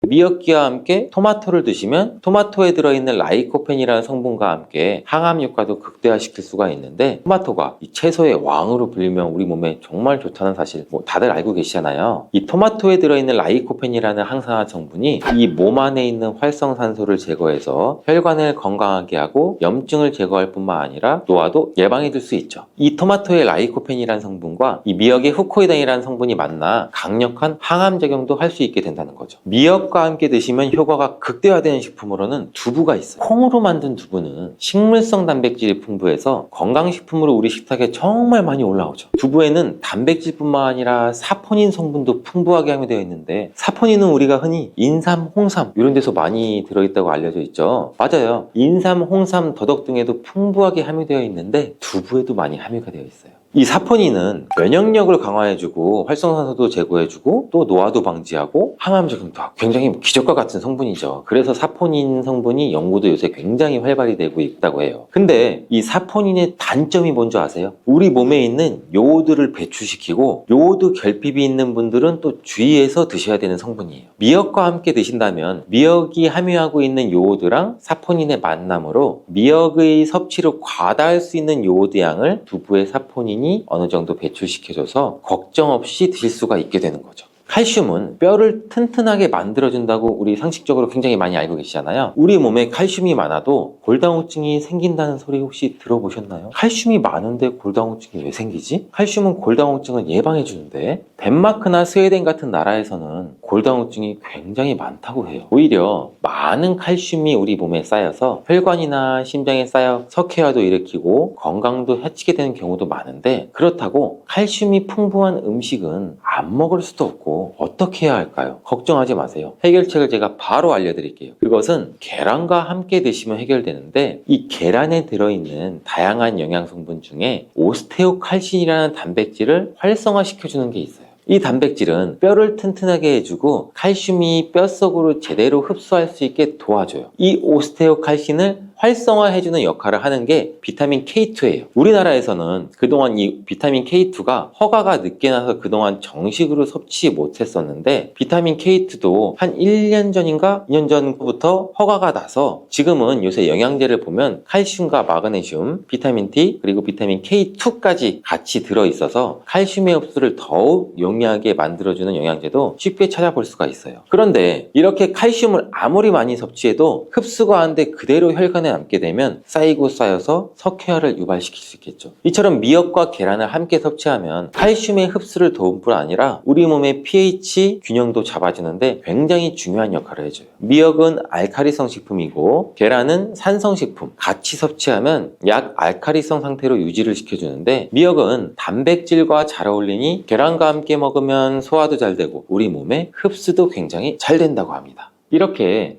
미역기와 함께 토마토를 드시면 토마토에 들어있는 라이코펜이라는 성분과 함께 항암 효과도 극대화시킬 수가 있는데 토마토가 이 채소의 왕으로 불리면 우리 몸에 정말 좋다는 사실 다들 알고 계시잖아요. 이 토마토에 들어있는 라이코펜이라는 항산화 성분이 이 몸 안에 있는 활성산소를 제거해서 혈관을 건강하게 하고 염증을 제거할 뿐만 아니라 노화도 예방해 줄 수 있죠. 이 토마토의 라이코펜이라는 성분과 이 미역의 후코이단이라는 성분이 만나 강력한 항암 작용도 할 수 있게 된다는 거죠. 미역과 함께 드시면 효과가 극대화되는 식품으로는 두부가 있어요. 콩으로 만든 두부는 식물성 단백질이 풍부해서 건강식품으로 우리 식탁에 정말 많이 올라오죠. 두부에는 단백질뿐만 아니라 사포닌 성분도 풍부하게 함유되어 있는데 사포닌은 우리가 흔히 인삼, 홍삼 이런 데서 많이 들어있다고 알려져 있죠. 맞아요. 인삼, 홍삼, 더덕 등에도 풍부하게 함유되어 있는데 두부에도 많이 함유가 되어 있어요. 이 사포닌은 면역력을 강화해주고 활성산소도 제거해주고 또 노화도 방지하고 항암작용도 하고 굉장히 기적과 같은 성분이죠. 그래서 사포닌 성분이 연구도 요새 굉장히 활발히 되고 있다고 해요. 근데 이 사포닌의 단점이 뭔지 아세요? 우리 몸에 있는 요오드를 배출시키고 요오드 결핍이 있는 분들은 또 주의해서 드셔야 되는 성분이에요. 미역과 함께 드신다면 미역이 함유하고 있는 요오드랑 사포닌의 만남으로 미역의 섭취를 과다할 수 있는 요오드 양을 두부의 사포닌이 어느 정도 배출시켜줘서 걱정 없이 드실 수가 있게 되는 거죠. 칼슘은 뼈를 튼튼하게 만들어준다고 우리 상식적으로 굉장히 많이 알고 계시잖아요. 우리 몸에 칼슘이 많아도 골다공증이 생긴다는 소리 혹시 들어보셨나요? 칼슘이 많은데 골다공증이 왜 생기지? 칼슘은 골다공증을 예방해주는데 덴마크나 스웨덴 같은 나라에서는 골다공증이 굉장히 많다고 해요. 오히려 많은 칼슘이 우리 몸에 쌓여서 혈관이나 심장에 쌓여 석회화도 일으키고 건강도 해치게 되는 경우도 많은데 그렇다고 칼슘이 풍부한 음식은 안 먹을 수도 없고 어떻게 해야 할까요? 걱정하지 마세요. 해결책을 제가 바로 알려드릴게요. 그것은 계란과 함께 드시면 해결되는데 이 계란에 들어있는 다양한 영양성분 중에 오스테오칼신이라는 단백질을 활성화시켜주는 게 있어요. 이 단백질은 뼈를 튼튼하게 해주고 칼슘이 뼛속으로 제대로 흡수할 수 있게 도와줘요. 이 오스테오칼신을 활성화해주는 역할을 하는 게 비타민 K2예요. 우리나라에서는 그동안 이 비타민 K2가 허가가 늦게 나서 그동안 정식으로 섭취 못했었는데 비타민 K2도 한 1년 전인가 2년 전부터 허가가 나서 지금은 요새 영양제를 보면 칼슘과 마그네슘, 비타민 D 그리고 비타민 K2까지 같이 들어있어서 칼슘의 흡수를 더욱 용이하게 만들어주는 영양제도 쉽게 찾아볼 수가 있어요. 그런데 이렇게 칼슘을 아무리 많이 섭취해도 흡수가 안 돼 그대로 혈관에 남게 되면 쌓이고 쌓여서 석회화를 유발시킬 수 있겠죠. 이처럼 미역과 계란을 함께 섭취하면 칼슘의 흡수를 도울 뿐 아니라 우리 몸의 pH 균형도 잡아주는데 굉장히 중요한 역할을 해줘요. 미역은 알카리성 식품이고 계란은 산성 식품. 같이 섭취하면 약 알카리성 상태로 유지를 시켜주는데 미역은 단백질과 잘 어울리니 계란과 함께 먹으면 소화도 잘 되고 우리 몸의 흡수도 굉장히 잘 된다고 합니다. 이렇게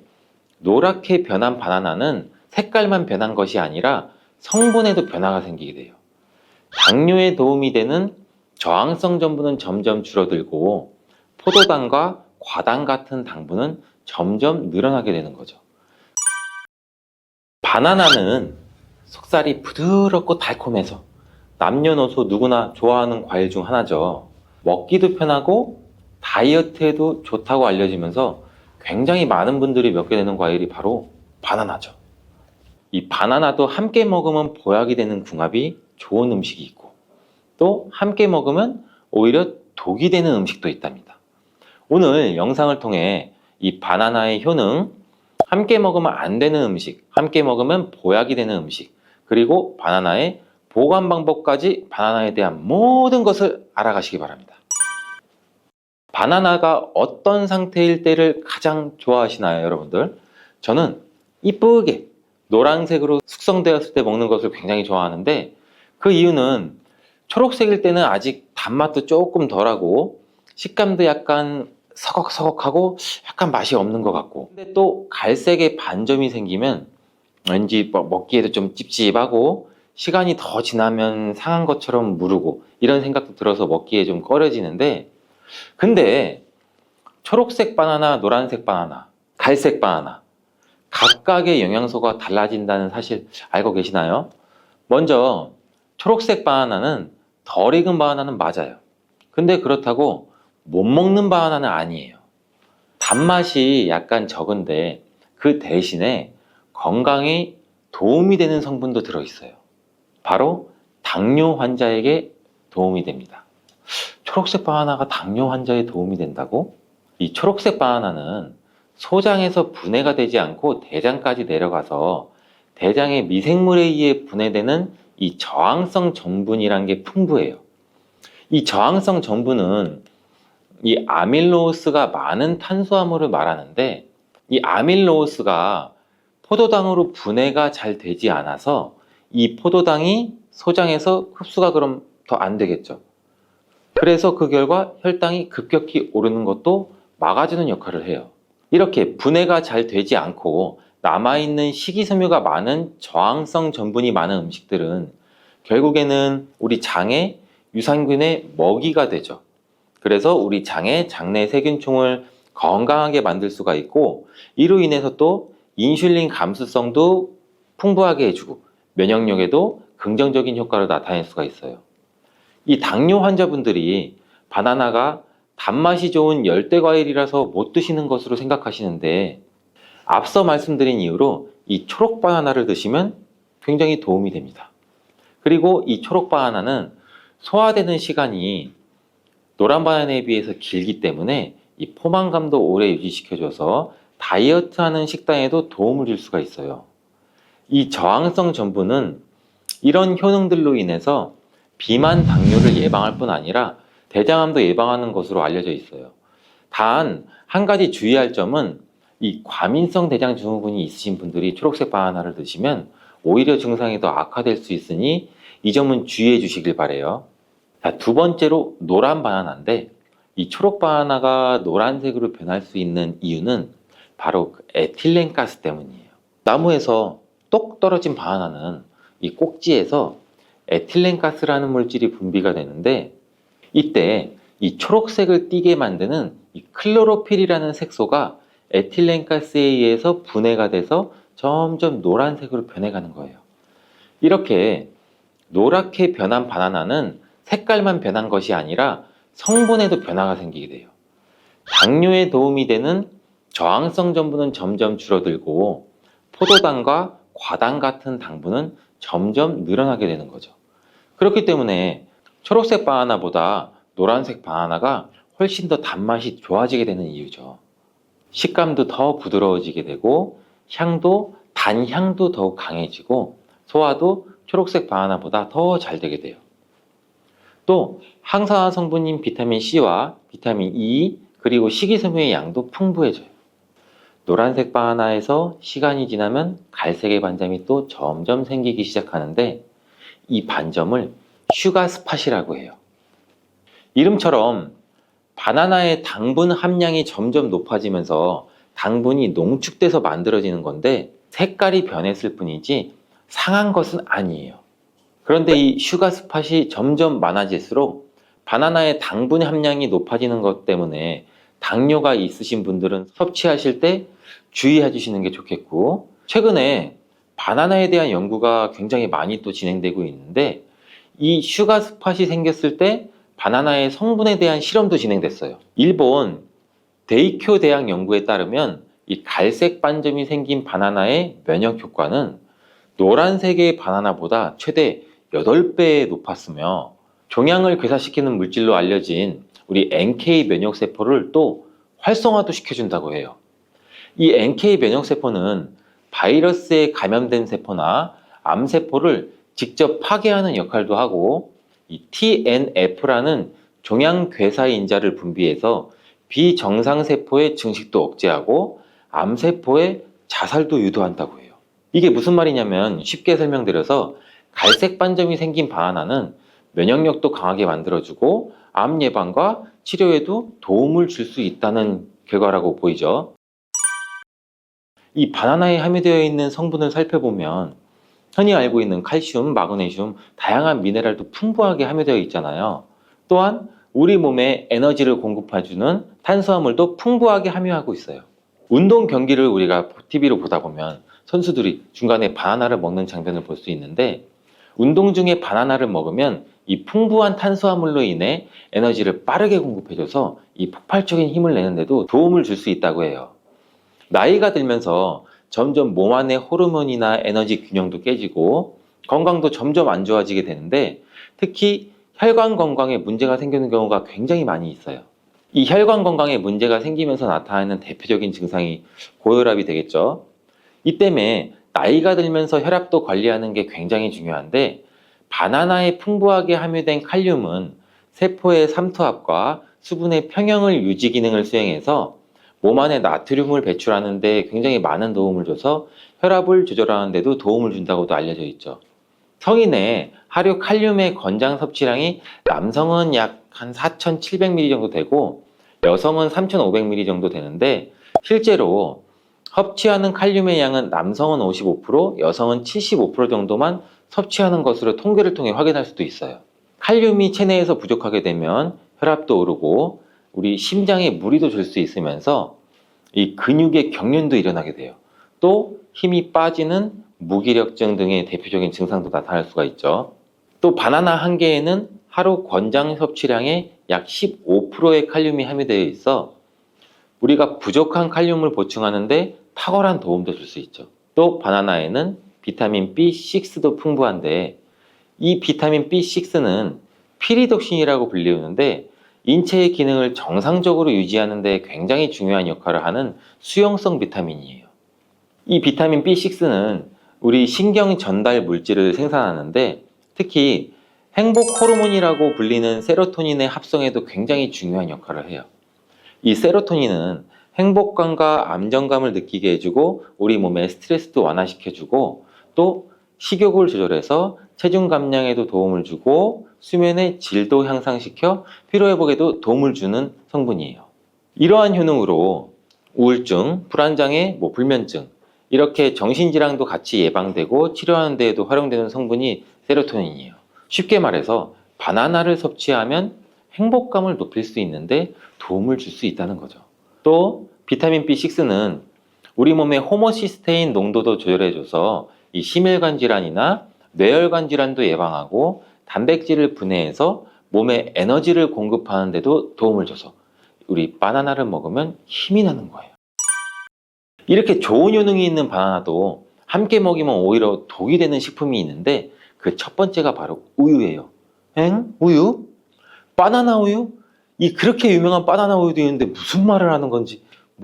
노랗게 변한 바나나는 색깔만 변한 것이 아니라 성분에도 변화가 생기게 돼요. 당뇨에 도움이 되는 저항성 전분은 점점 줄어들고 포도당과 과당 같은 당분은 점점 늘어나게 되는 거죠. 바나나는 속살이 부드럽고 달콤해서 남녀노소 누구나 좋아하는 과일 중 하나죠. 먹기도 편하고 다이어트에도 좋다고 알려지면서 굉장히 많은 분들이 먹게 되는 과일이 바로 바나나죠. 이 바나나도 함께 먹으면 보약이 되는 궁합이 좋은 음식이 있고, 또 함께 먹으면 오히려 독이 되는 음식도 있답니다. 오늘 영상을 통해 이 바나나의 효능, 함께 먹으면 안 되는 음식, 함께 먹으면 보약이 되는 음식, 그리고 바나나의 보관 방법까지 바나나에 대한 모든 것을 알아가시기 바랍니다. 바나나가 어떤 상태일 때를 가장 좋아하시나요, 여러분들? 저는 이쁘게 노란색으로 숙성되었을 때 먹는 것을 굉장히 좋아하는데, 그 이유는 초록색일 때는 아직 단맛도 조금 덜하고 식감도 약간 서걱서걱하고 약간 맛이 없는 것 같고, 근데 또 갈색의 반점이 생기면 왠지 먹기에도 좀 찝찝하고 시간이 더 지나면 상한 것처럼 무르고 이런 생각도 들어서 먹기에 좀 꺼려지는데, 근데 초록색 바나나, 노란색 바나나, 갈색 바나나 각각의 영양소가 달라진다는 사실 알고 계시나요? 먼저 초록색 바나나는 덜 익은 바나나는 맞아요. 근데 그렇다고 못 먹는 바나나는 아니에요. 단맛이 약간 적은데 그 대신에 건강에 도움이 되는 성분도 들어있어요. 바로 당뇨 환자에게 도움이 됩니다. 초록색 바나나가 당뇨 환자에 도움이 된다고? 이 초록색 바나나는 소장에서 분해가 되지 않고 대장까지 내려가서 대장의 미생물에 의해 분해되는 이 저항성 전분이란 게 풍부해요. 이 저항성 전분은 이 아밀로스가 많은 탄수화물을 말하는데, 이 아밀로스가 포도당으로 분해가 잘 되지 않아서 이 포도당이 소장에서 흡수가 그럼 더 안 되겠죠. 그래서 그 결과 혈당이 급격히 오르는 것도 막아주는 역할을 해요. 이렇게 분해가 잘 되지 않고 남아있는 식이섬유가 많은 저항성 전분이 많은 음식들은 결국에는 우리 장에 유산균의 먹이가 되죠. 그래서 우리 장의 장내 세균총을 건강하게 만들 수가 있고, 이로 인해서 또 인슐린 감수성도 풍부하게 해주고 면역력에도 긍정적인 효과를 나타낼 수가 있어요. 이 당뇨 환자분들이 바나나가 단맛이 좋은 열대과일이라서 못 드시는 것으로 생각하시는데, 앞서 말씀드린 이유로 이 초록 바나나를 드시면 굉장히 도움이 됩니다. 그리고 이 초록 바나나는 소화되는 시간이 노란 바나나에 비해서 길기 때문에 이 포만감도 오래 유지시켜줘서 다이어트하는 식단에도 도움을 줄 수가 있어요. 이 저항성 전분은 이런 효능들로 인해서 비만 당뇨를 예방할 뿐 아니라 대장암도 예방하는 것으로 알려져 있어요. 단 한 가지 주의할 점은 이 과민성 대장 증후군이 있으신 분들이 초록색 바나나를 드시면 오히려 증상이 더 악화될 수 있으니 이 점은 주의해 주시길 바래요. 자, 두 번째로 노란 바나나인데, 이 초록 바나나가 노란색으로 변할 수 있는 이유는 바로 그 에틸렌가스 때문이에요. 나무에서 똑 떨어진 바나나는 이 꼭지에서 에틸렌가스라는 물질이 분비가 되는데, 이때 이 초록색을 띠게 만드는 이 클로로필이라는 색소가 에틸렌가스에 의해서 분해가 돼서 점점 노란색으로 변해가는 거예요. 이렇게 노랗게 변한 바나나는 색깔만 변한 것이 아니라 성분에도 변화가 생기게 돼요. 당뇨에 도움이 되는 저항성 전분은 점점 줄어들고 포도당과 과당 같은 당분은 점점 늘어나게 되는 거죠. 그렇기 때문에 초록색 바나나보다 노란색 바나나가 훨씬 더 단맛이 좋아지게 되는 이유죠. 식감도 더 부드러워지게 되고 향도, 단향도 더욱 강해지고 소화도 초록색 바나나보다 더 잘 되게 돼요. 또 항산화 성분인 비타민 C와 비타민 E 그리고 식이섬유의 양도 풍부해져요. 노란색 바나나에서 시간이 지나면 갈색의 반점이 또 점점 생기기 시작하는데, 이 반점을 슈가 스팟이라고 해요. 이름처럼 바나나의 당분 함량이 점점 높아지면서 당분이 농축돼서 만들어지는 건데, 색깔이 변했을 뿐이지 상한 것은 아니에요. 그런데 이 슈가 스팟이 점점 많아질수록 바나나의 당분 함량이 높아지는 것 때문에 당뇨가 있으신 분들은 섭취하실 때 주의해 주시는 게 좋겠고, 최근에 바나나에 대한 연구가 굉장히 많이 또 진행되고 있는데, 이 슈가 스팟이 생겼을 때 바나나의 성분에 대한 실험도 진행됐어요. 일본 데이쿄 대학 연구에 따르면 이 갈색 반점이 생긴 바나나의 면역 효과는 노란색의 바나나보다 최대 8배 높았으며 종양을 괴사시키는 물질로 알려진 우리 NK 면역세포를 또 활성화도 시켜준다고 해요. 이 NK 면역세포는 바이러스에 감염된 세포나 암세포를 직접 파괴하는 역할도 하고, 이 TNF라는 종양괴사인자를 분비해서 비정상세포의 증식도 억제하고 암세포의 자살도 유도한다고 해요. 이게 무슨 말이냐면, 쉽게 설명드려서 갈색 반점이 생긴 바나나는 면역력도 강하게 만들어주고 암 예방과 치료에도 도움을 줄 수 있다는 결과라고 보이죠. 이 바나나에 함유되어 있는 성분을 살펴보면 흔히 알고 있는 칼슘, 마그네슘, 다양한 미네랄도 풍부하게 함유되어 있잖아요. 또한 우리 몸에 에너지를 공급해주는 탄수화물도 풍부하게 함유하고 있어요. 운동 경기를 우리가 TV로 보다 보면 선수들이 중간에 바나나를 먹는 장면을 볼 수 있는데, 운동 중에 바나나를 먹으면 이 풍부한 탄수화물로 인해 에너지를 빠르게 공급해줘서 이 폭발적인 힘을 내는데도 도움을 줄 수 있다고 해요. 나이가 들면서 점점 몸 안의 호르몬이나 에너지 균형도 깨지고 건강도 점점 안 좋아지게 되는데, 특히 혈관 건강에 문제가 생기는 경우가 굉장히 많이 있어요. 이 혈관 건강에 문제가 생기면서 나타나는 대표적인 증상이 고혈압이 되겠죠. 이 때문에 나이가 들면서 혈압도 관리하는 게 굉장히 중요한데, 바나나에 풍부하게 함유된 칼륨은 세포의 삼투압과 수분의 평형을 유지 기능을 수행해서 몸 안에 나트륨을 배출하는 데 굉장히 많은 도움을 줘서 혈압을 조절하는 데도 도움을 준다고도 알려져 있죠. 성인의 하루 칼륨의 권장 섭취량이 남성은 약 한 4,700ml 정도 되고 여성은 3,500ml 정도 되는데, 실제로 섭취하는 칼륨의 양은 남성은 55%, 여성은 75% 정도만 섭취하는 것으로 통계를 통해 확인할 수도 있어요. 칼륨이 체내에서 부족하게 되면 혈압도 오르고 우리 심장에 무리도 줄 수 있으면서 이 근육의 경련도 일어나게 돼요. 또 힘이 빠지는 무기력증 등의 대표적인 증상도 나타날 수가 있죠. 또 바나나 한 개에는 하루 권장 섭취량의 약 15%의 칼륨이 함유되어 있어 우리가 부족한 칼륨을 보충하는데 탁월한 도움도 줄 수 있죠. 또 바나나에는 비타민 B6도 풍부한데, 이 비타민 B6는 피리독신이라고 불리우는데 인체의 기능을 정상적으로 유지하는 데 굉장히 중요한 역할을 하는 수용성 비타민이에요. 이 비타민 B6는 우리 신경 전달 물질을 생산하는데, 특히 행복 호르몬이라고 불리는 세로토닌의 합성에도 굉장히 중요한 역할을 해요. 이 세로토닌은 행복감과 안정감을 느끼게 해주고 우리 몸의 스트레스도 완화시켜주고, 또 식욕을 조절해서 체중 감량에도 도움을 주고 수면의 질도 향상시켜 피로회복에도 도움을 주는 성분이에요. 이러한 효능으로 우울증, 불안장애, 불면증, 이렇게 정신질환도 같이 예방되고 치료하는 데에도 활용되는 성분이 세로토닌이에요. 쉽게 말해서 바나나를 섭취하면 행복감을 높일 수 있는데 도움을 줄 수 있다는 거죠. 또 비타민 B6는 우리 몸의 호모시스테인 농도도 조절해줘서 이 심혈관 질환이나 뇌혈관 질환도 예방하고 단백질을 분해해서 몸에 에너지를 공급하는 데도 도움을 줘서 우리 바나나를 먹으면 힘이 나는 거예요. 이렇게 좋은 효능이 있는 바나나도 함께 먹이면 오히려 독이 되는 식품이 있는데, 그 첫 번째가 바로 우유예요. 우유? 바나나 우유? 이 그렇게 유명한 바나나 우유도 있는데 무슨 말을 하는 건지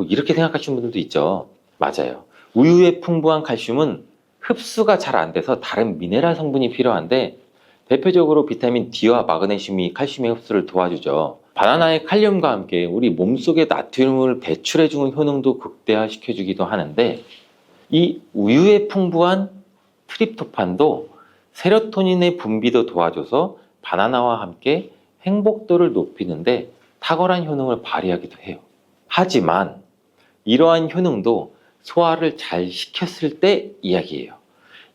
이렇게 생각하시는 분들도 있죠. 맞아요. 우유에 풍부한 칼슘은 흡수가 잘 안 돼서 다른 미네랄 성분이 필요한데, 대표적으로 비타민 D와 마그네슘이 칼슘의 흡수를 도와주죠. 바나나의 칼륨과 함께 우리 몸속에 나트륨을 배출해주는 효능도 극대화시켜주기도 하는데, 이 우유에 풍부한 트립토판도 세로토닌의 분비도 도와줘서 바나나와 함께 행복도를 높이는데 탁월한 효능을 발휘하기도 해요. 하지만 이러한 효능도 소화를 잘 시켰을 때 이야기예요.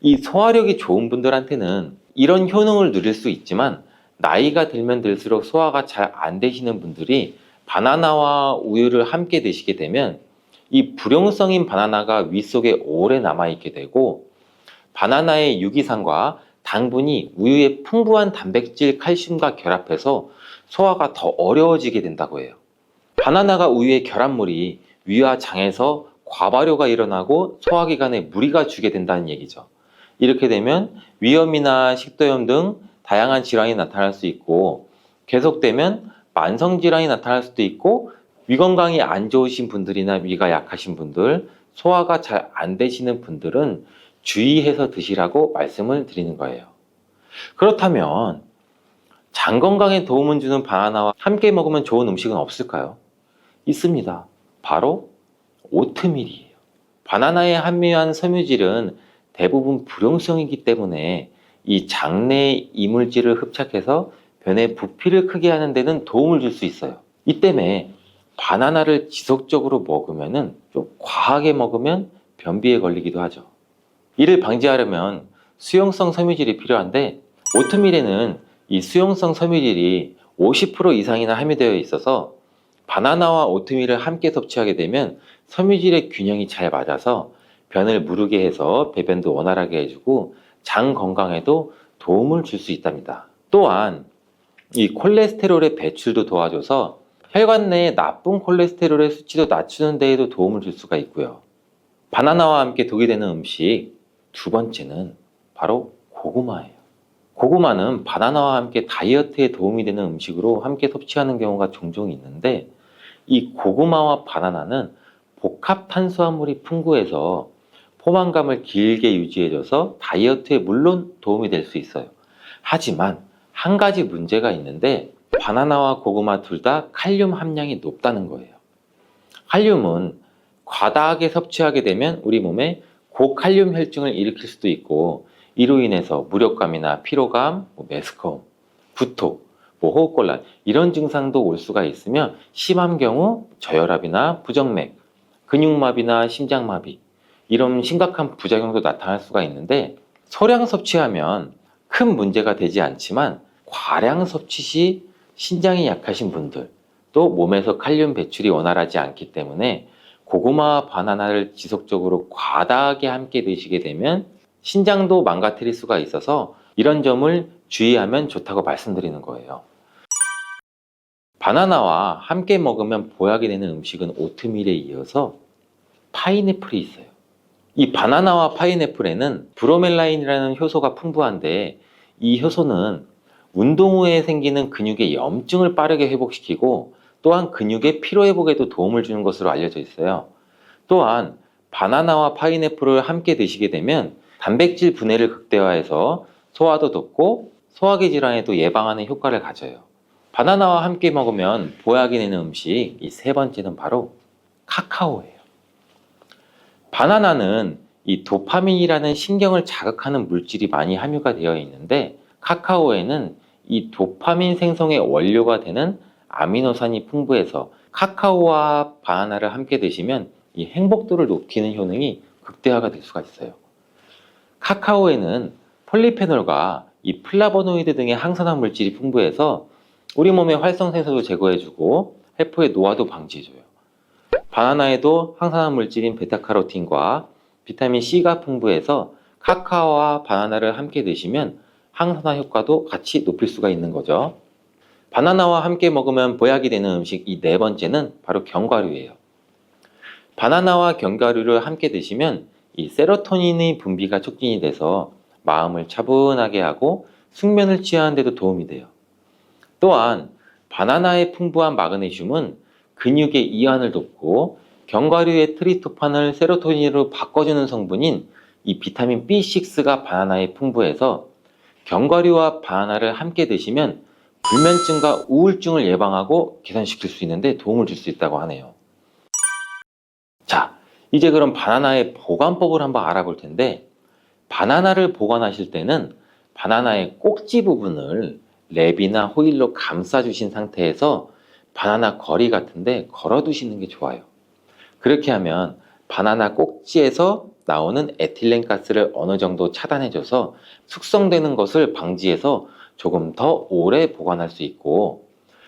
이 소화력이 좋은 분들한테는 이런 효능을 누릴 수 있지만, 나이가 들면 들수록 소화가 잘 안 되시는 분들이 바나나와 우유를 함께 드시게 되면 이 불용성인 바나나가 위 속에 오래 남아있게 되고, 바나나의 유기산과 당분이 우유의 풍부한 단백질, 칼슘과 결합해서 소화가 더 어려워지게 된다고 해요. 바나나가 우유의 결합물이 위와 장에서 과발효가 일어나고 소화기관에 무리가 주게 된다는 얘기죠. 이렇게 되면 위염이나 식도염 등 다양한 질환이 나타날 수 있고, 계속되면 만성 질환이 나타날 수도 있고, 위 건강이 안 좋으신 분들이나 위가 약하신 분들, 소화가 잘 안 되시는 분들은 주의해서 드시라고 말씀을 드리는 거예요. 그렇다면 장 건강에 도움을 주는 바나나와 함께 먹으면 좋은 음식은 없을까요? 있습니다. 바로 오트밀이에요. 바나나에 함유한 섬유질은 대부분 불용성이기 때문에 이 장내 이물질을 흡착해서 변의 부피를 크게 하는 데는 도움을 줄 수 있어요. 이 때문에 바나나를 지속적으로 먹으면 좀 과하게 먹으면 변비에 걸리기도 하죠. 이를 방지하려면 수용성 섬유질이 필요한데, 오트밀에는 이 수용성 섬유질이 50% 이상이나 함유되어 있어서 바나나와 오트밀을 함께 섭취하게 되면 섬유질의 균형이 잘 맞아서 변을 무르게 해서 배변도 원활하게 해주고 장 건강에도 도움을 줄 수 있답니다. 또한 이 콜레스테롤의 배출도 도와줘서 혈관 내의 나쁜 콜레스테롤의 수치도 낮추는 데에도 도움을 줄 수가 있고요. 바나나와 함께 독이 되는 음식 두 번째는 바로 고구마예요. 고구마는 바나나와 함께 다이어트에 도움이 되는 음식으로 함께 섭취하는 경우가 종종 있는데, 이 고구마와 바나나는 복합 탄수화물이 풍부해서 포만감을 길게 유지해줘서 다이어트에 물론 도움이 될 수 있어요. 하지만 한 가지 문제가 있는데, 바나나와 고구마 둘 다 칼륨 함량이 높다는 거예요. 칼륨은 과다하게 섭취하게 되면 우리 몸에 고칼륨 혈증을 일으킬 수도 있고, 이로 인해서 무력감이나 피로감, 메스꺼움, 구토, 호흡곤란 이런 증상도 올 수가 있으며, 심한 경우 저혈압이나 부정맥, 근육마비나 심장마비 이런 심각한 부작용도 나타날 수가 있는데, 소량 섭취하면 큰 문제가 되지 않지만 과량 섭취 시 신장이 약하신 분들, 또 몸에서 칼륨 배출이 원활하지 않기 때문에 고구마와 바나나를 지속적으로 과다하게 함께 드시게 되면 신장도 망가뜨릴 수가 있어서 이런 점을 주의하면 좋다고 말씀드리는 거예요. 바나나와 함께 먹으면 보약이 되는 음식은 오트밀에 이어서 파인애플이 있어요. 이 바나나와 파인애플에는 브로멜라인이라는 효소가 풍부한데, 이 효소는 운동 후에 생기는 근육의 염증을 빠르게 회복시키고 또한 근육의 피로 회복에도 도움을 주는 것으로 알려져 있어요. 또한 바나나와 파인애플을 함께 드시게 되면 단백질 분해를 극대화해서 소화도 돕고 소화기 질환에도 예방하는 효과를 가져요. 바나나와 함께 먹으면 보약이 되는 음식 이 세 번째는 바로 카카오예요. 바나나는 이 도파민이라는 신경을 자극하는 물질이 많이 함유가 되어 있는데, 카카오에는 이 도파민 생성의 원료가 되는 아미노산이 풍부해서 카카오와 바나나를 함께 드시면 이 행복도를 높이는 효능이 극대화가 될 수가 있어요. 카카오에는 폴리페놀과 이 플라보노이드 등의 항산화 물질이 풍부해서 우리 몸의 활성산소도 제거해주고 세포의 노화도 방지해줘요. 바나나에도 항산화 물질인 베타카로틴과 비타민 C가 풍부해서 카카오와 바나나를 함께 드시면 항산화 효과도 같이 높일 수가 있는 거죠. 바나나와 함께 먹으면 보약이 되는 음식 이 네 번째는 바로 견과류예요. 바나나와 견과류를 함께 드시면 이 세로토닌의 분비가 촉진이 돼서 마음을 차분하게 하고 숙면을 취하는 데도 도움이 돼요. 또한 바나나의 풍부한 마그네슘은 근육의 이완을 돕고, 견과류의 트리토판을 세로토닌으로 바꿔주는 성분인 이 비타민 B6가 바나나에 풍부해서 견과류와 바나나를 함께 드시면 불면증과 우울증을 예방하고 개선시킬 수 있는데 도움을 줄 수 있다고 하네요. 자, 이제 그럼 바나나의 보관법을 한번 알아볼 텐데, 바나나를 보관하실 때는 바나나의 꼭지 부분을 랩이나 호일로 감싸주신 상태에서 바나나 거리 같은데 걸어두시는 게 좋아요. 그렇게 하면 바나나 꼭지에서 나오는 에틸렌 가스를 어느 정도 차단해줘서 숙성되는 것을 방지해서 조금 더 오래 보관할 수 있고,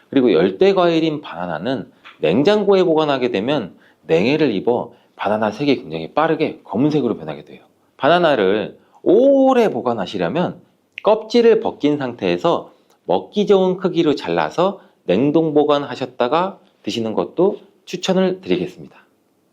그리고 열대 과일인 바나나는 냉장고에 보관하게 되면 냉해를 입어 바나나 색이 굉장히 빠르게 검은색으로 변하게 돼요. 바나나를 오래 보관하시려면 껍질을 벗긴 상태에서 먹기 좋은 크기로 잘라서 냉동 보관하셨다가 드시는 것도 추천을 드리겠습니다.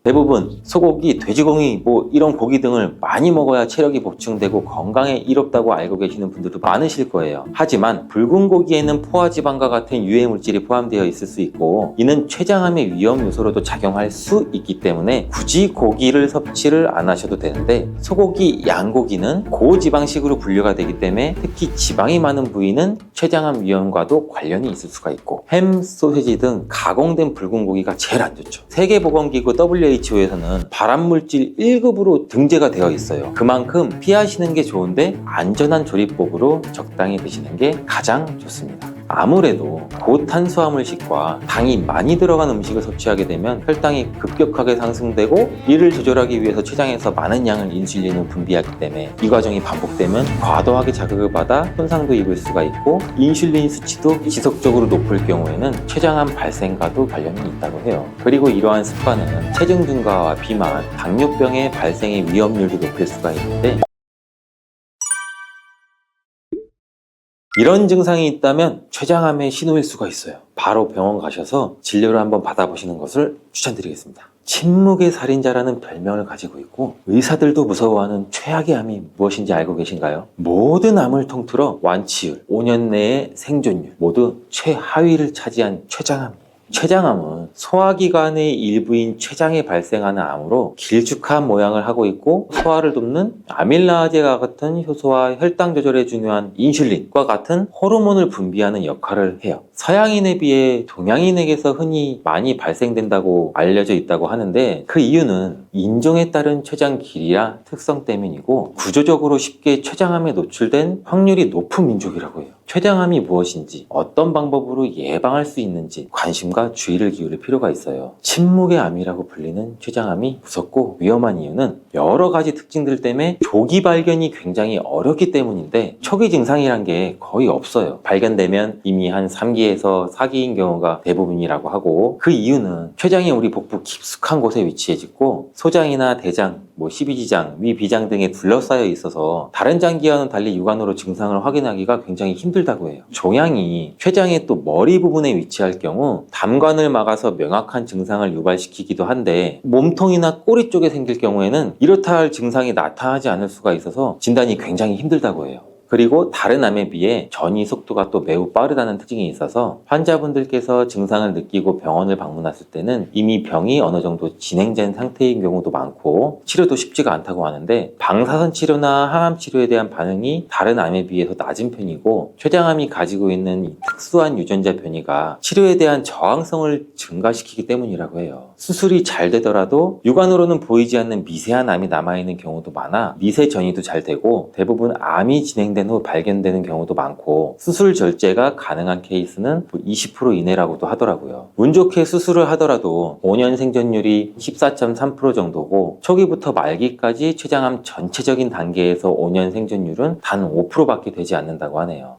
대부분 소고기, 돼지고기 이런 고기 등을 많이 먹어야 체력이 보충되고 건강에 이롭다고 알고 계시는 분들도 많으실 거예요. 하지만 붉은 고기에는 포화지방과 같은 유해 물질이 포함되어 있을 수 있고, 이는 췌장암의 위험 요소로도 작용할 수 있기 때문에 굳이 고기를 섭취를 안 하셔도 되는데, 소고기, 양고기는 고지방식으로 분류가 되기 때문에 특히 지방이 많은 부위는 췌장암 위험과도 관련이 있을 수가 있고, 햄, 소세지 등 가공된 붉은 고기가 제일 안 좋죠. 세계보건기구 WHO에서는 발암물질 1급으로 등재가 되어 있어요. 그만큼 피하시는 게 좋은데 안전한 조리법으로 적당히 드시는 게 가장 좋습니다. 아무래도 고탄수화물식과 당이 많이 들어간 음식을 섭취하게 되면 혈당이 급격하게 상승되고, 이를 조절하기 위해서 췌장에서 많은 양의 인슐린을 분비하기 때문에 이 과정이 반복되면 과도하게 자극을 받아 손상도 입을 수가 있고, 인슐린 수치도 지속적으로 높을 경우에는 췌장암 발생과도 관련이 있다고 해요. 그리고 이러한 습관은 체중 증가와 비만, 당뇨병의 발생의 위험률도 높일 수가 있는데, 이런 증상이 있다면 췌장암의 신호일 수가 있어요. 바로 병원 가셔서 진료를 한번 받아보시는 것을 추천드리겠습니다. 침묵의 살인자라는 별명을 가지고 있고, 의사들도 무서워하는 최악의 암이 무엇인지 알고 계신가요? 모든 암을 통틀어 완치율, 5년 내의 생존율 모두 최하위를 차지한 췌장암이에요. 췌장암은 소화기관의 일부인 췌장에 발생하는 암으로 길쭉한 모양을 하고 있고, 소화를 돕는 아밀라제와 같은 효소와 혈당 조절에 중요한 인슐린과 같은 호르몬을 분비하는 역할을 해요. 서양인에 비해 동양인에게서 흔히 많이 발생된다고 알려져 있다고 하는데, 그 이유는 인종에 따른 췌장 길이와 특성 때문이고, 구조적으로 쉽게 췌장암에 노출된 확률이 높은 민족이라고 해요. 췌장암이 무엇인지, 어떤 방법으로 예방할 수 있는지 관심과 주의를 기울일 필요가 있어요. 침묵의 암이라고 불리는 췌장암이 무섭고 위험한 이유는 여러 가지 특징들 때문에 조기 발견이 굉장히 어렵기 때문인데, 초기 증상이란 게 거의 없어요. 발견되면 이미 한 3기에서 4기인 경우가 대부분이라고 하고, 그 이유는 췌장이 우리 복부 깊숙한 곳에 위치해 있고, 소장이나 대장, 십이지장, 위비장 등에 둘러싸여 있어서 다른 장기와는 달리 육안으로 증상을 확인하기가 굉장히 힘들다고 해요. 종양이 췌장의 또 머리 부분에 위치할 경우 담관을 막아서 명확한 증상을 유발시키기도 한데, 몸통이나 꼬리 쪽에 생길 경우에는 이렇다 할 증상이 나타나지 않을 수가 있어서 진단이 굉장히 힘들다고 해요. 그리고 다른 암에 비해 전이 속도가 또 매우 빠르다는 특징이 있어서 환자분들께서 증상을 느끼고 병원을 방문했을 때는 이미 병이 어느 정도 진행된 상태인 경우도 많고, 치료도 쉽지가 않다고 하는데, 방사선 치료나 항암 치료에 대한 반응이 다른 암에 비해서 낮은 편이고, 췌장암이 가지고 있는 이 특수한 유전자 변이가 치료에 대한 저항성을 증가시키기 때문이라고 해요. 수술이 잘 되더라도 육안으로는 보이지 않는 미세한 암이 남아있는 경우도 많아 미세 전이도 잘 되고, 대부분 암이 진행된 후 발견되는 경우도 많고, 수술 절제가 가능한 케이스는 20% 이내라고도 하더라고요. 운 좋게 수술을 하더라도 5년 생존율이 14.3% 정도고, 초기부터 말기까지 췌장암 전체적인 단계에서 5년 생존율은 단 5%밖에 되지 않는다고 하네요.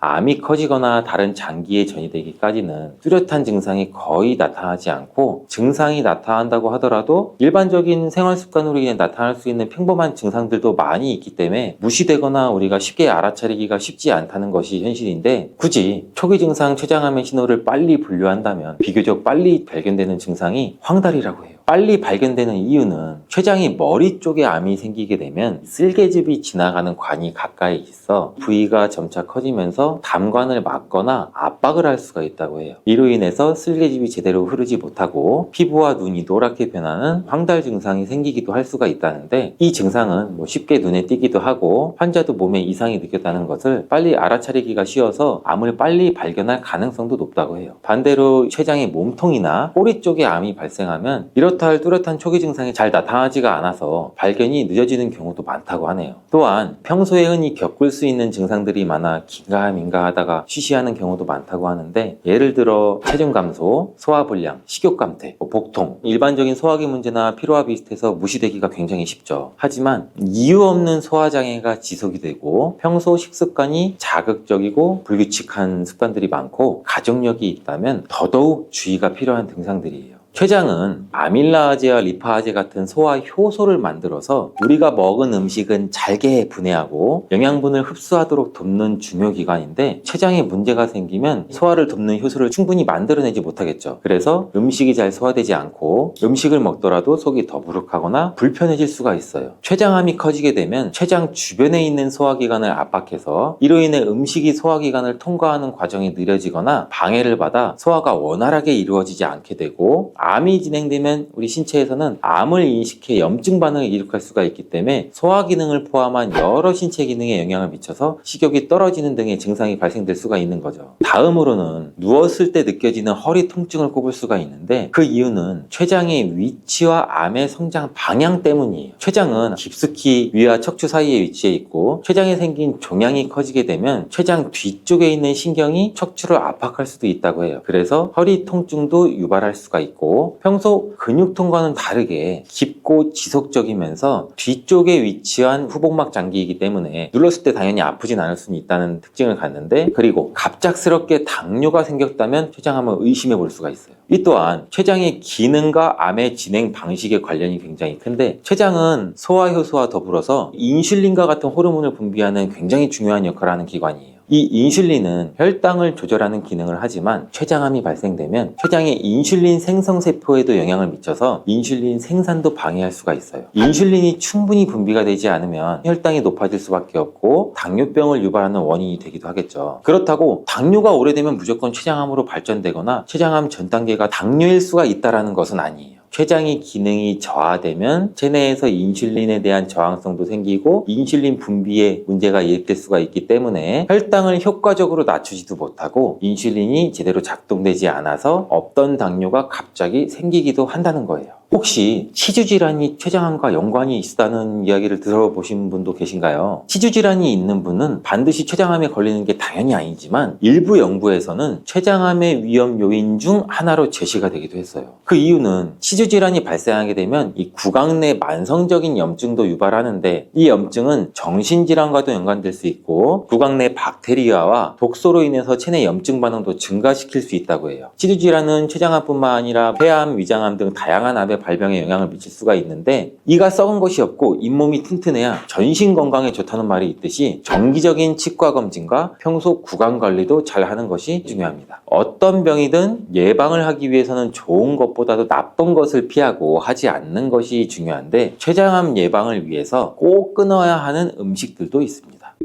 암이 커지거나 다른 장기에 전이되기까지는 뚜렷한 증상이 거의 나타나지 않고, 증상이 나타난다고 하더라도 일반적인 생활 습관으로 인해 나타날 수 있는 평범한 증상들도 많이 있기 때문에 무시되거나 우리가 쉽게 알아차리기가 쉽지 않다는 것이 현실인데, 굳이 초기 증상 췌장암의 신호를 빨리 분류한다면 비교적 빨리 발견되는 증상이 황달이라고 해요. 빨리 발견되는 이유는 췌장이 머리 쪽에 암이 생기게 되면 쓸개즙이 지나가는 관이 가까이 있어 부위가 점차 커지면서 담관을 막거나 압박을 할 수가 있다고 해요. 이로 인해서 쓸개즙이 제대로 흐르지 못하고 피부와 눈이 노랗게 변하는 황달 증상이 생기기도 할 수가 있다는데, 이 증상은 쉽게 눈에 띄기도 하고 환자도 몸에 이상이 느꼈다는 것을 빨리 알아차리기가 쉬워서 암을 빨리 발견할 가능성도 높다고 해요. 반대로 췌장의 몸통이나 꼬리 쪽에 암이 발생하면 이렇다 할 뚜렷한 초기 증상이 잘 나타나지가 않아서 발견이 늦어지는 경우도 많다고 하네요. 또한 평소에 흔히 겪을 수 있는 증상들이 많아 긴가민가 하다가 쉬쉬하는 경우도 많다고 하는데, 예를 들어 체중 감소, 소화불량, 식욕감퇴, 복통, 일반적인 소화기 문제나 피로와 비슷해서 무시되기가 굉장히 쉽죠. 하지만 이유 없는 소화장애가 지속이 되고, 평소 식습관이 자극적이고 불규칙한 습관들이 많고, 가족력이 있다면 더더욱 주의가 필요한 증상들이에요. 췌장은 아밀라아제와 리파아제 같은 소화 효소를 만들어서 우리가 먹은 음식은 잘게 분해하고 영양분을 흡수하도록 돕는 중요 기관인데, 췌장에 문제가 생기면 소화를 돕는 효소를 충분히 만들어내지 못하겠죠. 그래서 음식이 잘 소화되지 않고 음식을 먹더라도 속이 더부룩하거나 불편해질 수가 있어요. 췌장암이 커지게 되면 췌장 주변에 있는 소화기관을 압박해서 이로 인해 음식이 소화기관을 통과하는 과정이 느려지거나 방해를 받아 소화가 원활하게 이루어지지 않게 되고, 암이 진행되면 우리 신체에서는 암을 인식해 염증 반응을 일으킬 수가 있기 때문에 소화 기능을 포함한 여러 신체 기능에 영향을 미쳐서 식욕이 떨어지는 등의 증상이 발생될 수가 있는 거죠. 다음으로는 누웠을 때 느껴지는 허리 통증을 꼽을 수가 있는데, 그 이유는 췌장의 위치와 암의 성장 방향 때문이에요. 췌장은 깊숙이 위와 척추 사이에 위치해 있고, 췌장에 생긴 종양이 커지게 되면 췌장 뒤쪽에 있는 신경이 척추를 압박할 수도 있다고 해요. 그래서 허리 통증도 유발할 수가 있고, 평소 근육통과는 다르게 깊고 지속적이면서 뒤쪽에 위치한 후복막 장기이기 때문에 눌렀을 때 당연히 아프진 않을 수는 있다는 특징을 갖는데, 그리고 갑작스럽게 당뇨가 생겼다면 췌장암을 의심해 볼 수가 있어요. 이 또한 췌장의 기능과 암의 진행 방식의 관련이 굉장히 큰데, 췌장은 소화효소와 더불어서 인슐린과 같은 호르몬을 분비하는 굉장히 중요한 역할을 하는 기관이에요. 이 인슐린은 혈당을 조절하는 기능을 하지만 췌장암이 발생되면 췌장의 인슐린 생성세포에도 영향을 미쳐서 인슐린 생산도 방해할 수가 있어요. 인슐린이 충분히 분비가 되지 않으면 혈당이 높아질 수밖에 없고 당뇨병을 유발하는 원인이 되기도 하겠죠. 그렇다고 당뇨가 오래되면 무조건 췌장암으로 발전되거나 췌장암 전 단계가 당뇨일 수가 있다는 것은 아니에요. 췌장의 기능이 저하되면 체내에서 인슐린에 대한 저항성도 생기고 인슐린 분비에 문제가 일으킬 수가 있기 때문에 혈당을 효과적으로 낮추지도 못하고 인슐린이 제대로 작동되지 않아서 없던 당뇨가 갑자기 생기기도 한다는 거예요. 혹시 치주질환이 췌장암과 연관이 있다는 이야기를 들어보신 분도 계신가요? 치주질환이 있는 분은 반드시 췌장암에 걸리는 게 당연히 아니지만 일부 연구에서는 췌장암의 위험 요인 중 하나로 제시가 되기도 했어요. 그 이유는 치주질환이 발생하게 되면 이 구강 내 만성적인 염증도 유발하는데, 이 염증은 정신질환과도 연관될 수 있고 구강 내 박테리아와 독소로 인해서 체내 염증 반응도 증가시킬 수 있다고 해요. 치주질환은 췌장암뿐만 아니라 폐암, 위장암 등 다양한 암의 발병에 영향을 미칠 수가 있는데, 이가 썩은 것이 없고 잇몸이 튼튼해야 전신 건강에 좋다는 말이 있듯이 정기적인 치과 검진과 평소 구강 관리도 잘 하는 것이 중요합니다. 어떤 병이든 예방을 하기 위해서는 좋은 것보다도 나쁜 것을 피하고 하지 않는 것이 중요한데, 췌장암 예방을 위해서 꼭 끊어야 하는 음식들도 있습니다.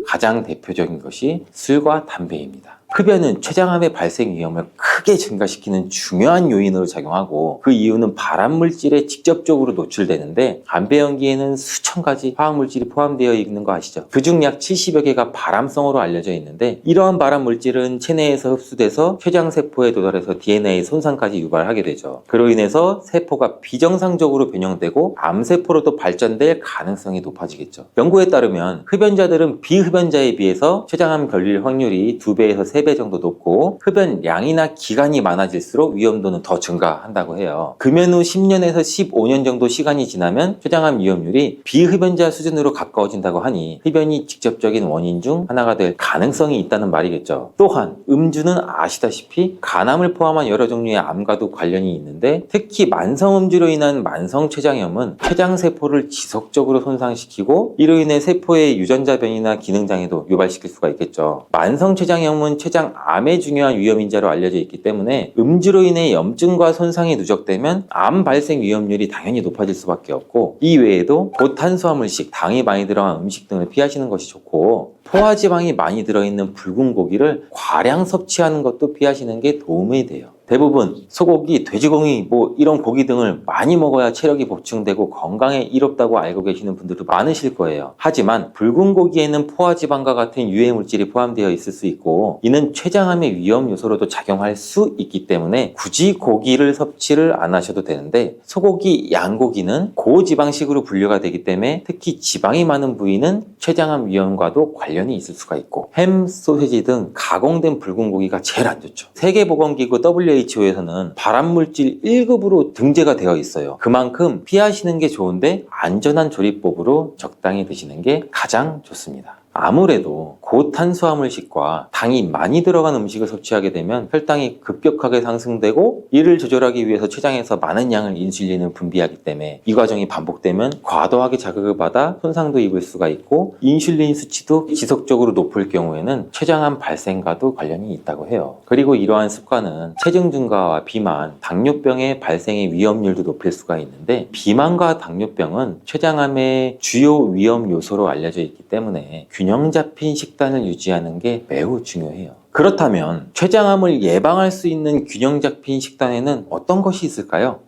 가장 대표적인 것이 술과 담배입니다. 흡연은 췌장암의 발생 위험을 크게 증가시키는 중요한 요인으로 작용하고, 그 이유는 발암물질에 직접적으로 노출되는데, 담배 연기에는 수천 가지 화학물질이 포함되어 있는 거 아시죠? 그중 약 70여 개가 발암성으로 알려져 있는데, 이러한 발암물질은 체내에서 흡수돼서 췌장세포에 도달해서 DNA 손상까지 유발하게 되죠. 그로 인해서 세포가 비정상적으로 변형되고 암세포로도 발전될 가능성이 높아지겠죠. 연구에 따르면 흡연자들은 비흡연자에 비해서 췌장암 걸릴 확률이 2배에서 3배 정도 높고, 흡연량이나 기간이 많아질수록 위험도는 더 증가한다고 해요. 금연 후 10년에서 15년 정도 시간이 지나면 췌장암 위험률이 비흡연자 수준으로 가까워진다고 하니 흡연이 직접적인 원인 중 하나가 될 가능성이 있다는 말이겠죠. 또한 음주는 아시다시피 간암을 포함한 여러 종류의 암과도 관련이 있는데, 특히 만성 음주로 인한 만성 췌장염은 췌장세포를 지속적으로 손상시키고 이로 인해 세포의 유전자변이나 기능장애도 유발시킬 수가 있겠죠. 만성 췌장염은 췌장암의 중요한 위험인자로 알려져 있기 때문에 음주로 인해 염증과 손상이 누적되면 암 발생 위험률이 당연히 높아질 수밖에 없고, 이 외에도 고탄수화물식, 당이 많이 들어간 음식 등을 피하시는 것이 좋고, 포화지방이 많이 들어있는 붉은 고기를 과량 섭취하는 것도 피하시는 게 도움이 돼요. 대부분 소고기, 돼지고기 이런 고기 등을 많이 먹어야 체력이 보충되고 건강에 이롭다고 알고 계시는 분들도 많으실 거예요. 하지만 붉은 고기에는 포화지방과 같은 유해물질이 포함되어 있을 수 있고, 이는 췌장암의 위험 요소로도 작용할 수 있기 때문에 굳이 고기를 섭취를 안 하셔도 되는데, 소고기, 양고기는 고지방식으로 분류가 되기 때문에 특히 지방이 많은 부위는 췌장암 위험과도 관련이 있을 수가 있고, 햄, 소세지 등 가공된 붉은 고기가 제일 안 좋죠. 세계보건기구 WHO에서는 발암물질 1급으로 등재가 되어 있어요. 그만큼 피하시는 게 좋은데 안전한 조리법으로 적당히 드시는 게 가장 좋습니다. 아무래도 고탄수화물식과 당이 많이 들어간 음식을 섭취하게 되면 혈당이 급격하게 상승되고 이를 조절하기 위해서 췌장에서 많은 양의 인슐린을 분비하기 때문에 이 과정이 반복되면 과도하게 자극을 받아 손상도 입을 수가 있고 인슐린 수치도 지속적으로 높을 경우에는 췌장암 발생과도 관련이 있다고 해요. 그리고 이러한 습관은 체중 증가와 비만, 당뇨병의 발생의 위험률도 높일 수가 있는데 비만과 당뇨병은 췌장암의 주요 위험 요소로 알려져 있기 때문에 균형 잡힌 식단을 유지하는 게 매우 중요해요. 그렇다면 췌장암을 예방할 수 있는 균형 잡힌 식단에는 어떤 것이 있을까요?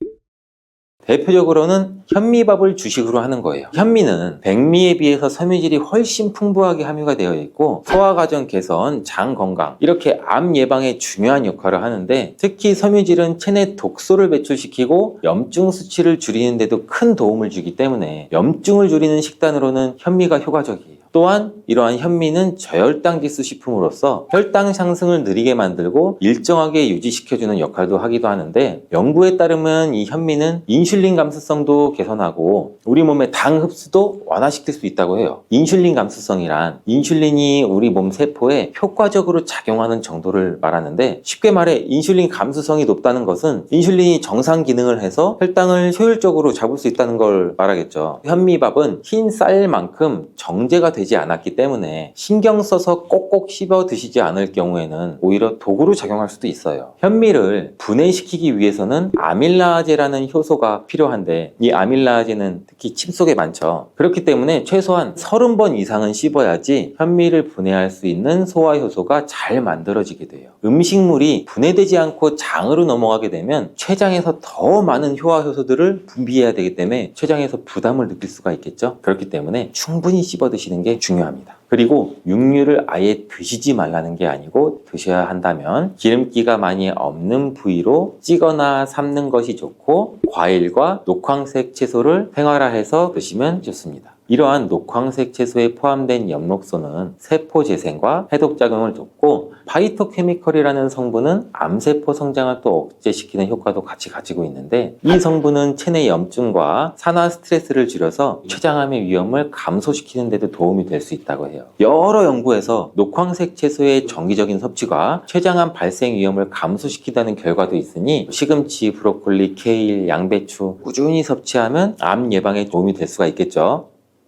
대표적으로는 현미밥을 주식으로 하는 거예요. 현미는 백미에 비해서 섬유질이 훨씬 풍부하게 함유가 되어 있고 소화과정 개선, 장 건강 이렇게 암 예방에 중요한 역할을 하는데 특히 섬유질은 체내 독소를 배출시키고 염증 수치를 줄이는 데도 큰 도움을 주기 때문에 염증을 줄이는 식단으로는 현미가 효과적이에요. 또한 이러한 현미는 저혈당 지수 식품으로서 혈당 상승을 느리게 만들고 일정하게 유지시켜주는 역할도 하기도 하는데 연구에 따르면 이 현미는 인슐린 감수성도 개선하고 우리 몸의 당 흡수도 완화시킬 수 있다고 해요. 인슐린 감수성이란 인슐린이 우리 몸 세포에 효과적으로 작용하는 정도를 말하는데 쉽게 말해 인슐린 감수성이 높다는 것은 인슐린이 정상 기능을 해서 혈당을 효율적으로 잡을 수 있다는 걸 말하겠죠. 현미밥은 흰 쌀만큼 정제가 되지 않았기 때문에 신경 써서 꼭꼭 씹어 드시지 않을 경우에는 오히려 독으로 작용할 수도 있어요. 현미를 분해시키기 위해서는 아밀라아제라는 효소가 필요한데 이 아밀라아제는 특히 침 속에 많죠. 그렇기 때문에 최소한 30번 이상은 씹어야지 현미를 분해할 수 있는 소화 효소가 잘 만들어지게 돼요. 음식물이 분해되지 않고 장으로 넘어가게 되면 췌장에서 더 많은 효화 효소들을 분비해야 되기 때문에 췌장에서 부담을 느낄 수가 있겠죠. 그렇기 때문에 충분히 씹어 드시는 게 중요합니다. 그리고 육류를 아예 드시지 말라는 게 아니고 드셔야 한다면 기름기가 많이 없는 부위로 찌거나 삶는 것이 좋고 과일과 녹황색 채소를 생활화해서 드시면 좋습니다. 이러한 녹황색 채소에 포함된 엽록소는 세포 재생과 해독작용을 돕고 파이토케미컬이라는 성분은 암세포 성장을 또 억제시키는 효과도 같이 가지고 있는데 이 성분은 체내 염증과 산화 스트레스를 줄여서 췌장암의 위험을 감소시키는 데도 도움이 될 수 있다고 해요. 여러 연구에서 녹황색 채소의 정기적인 섭취가 췌장암 발생 위험을 감소시킨다는 결과도 있으니 시금치, 브로콜리, 케일, 양배추 꾸준히 섭취하면 암 예방에 도움이 될 수가 있겠죠.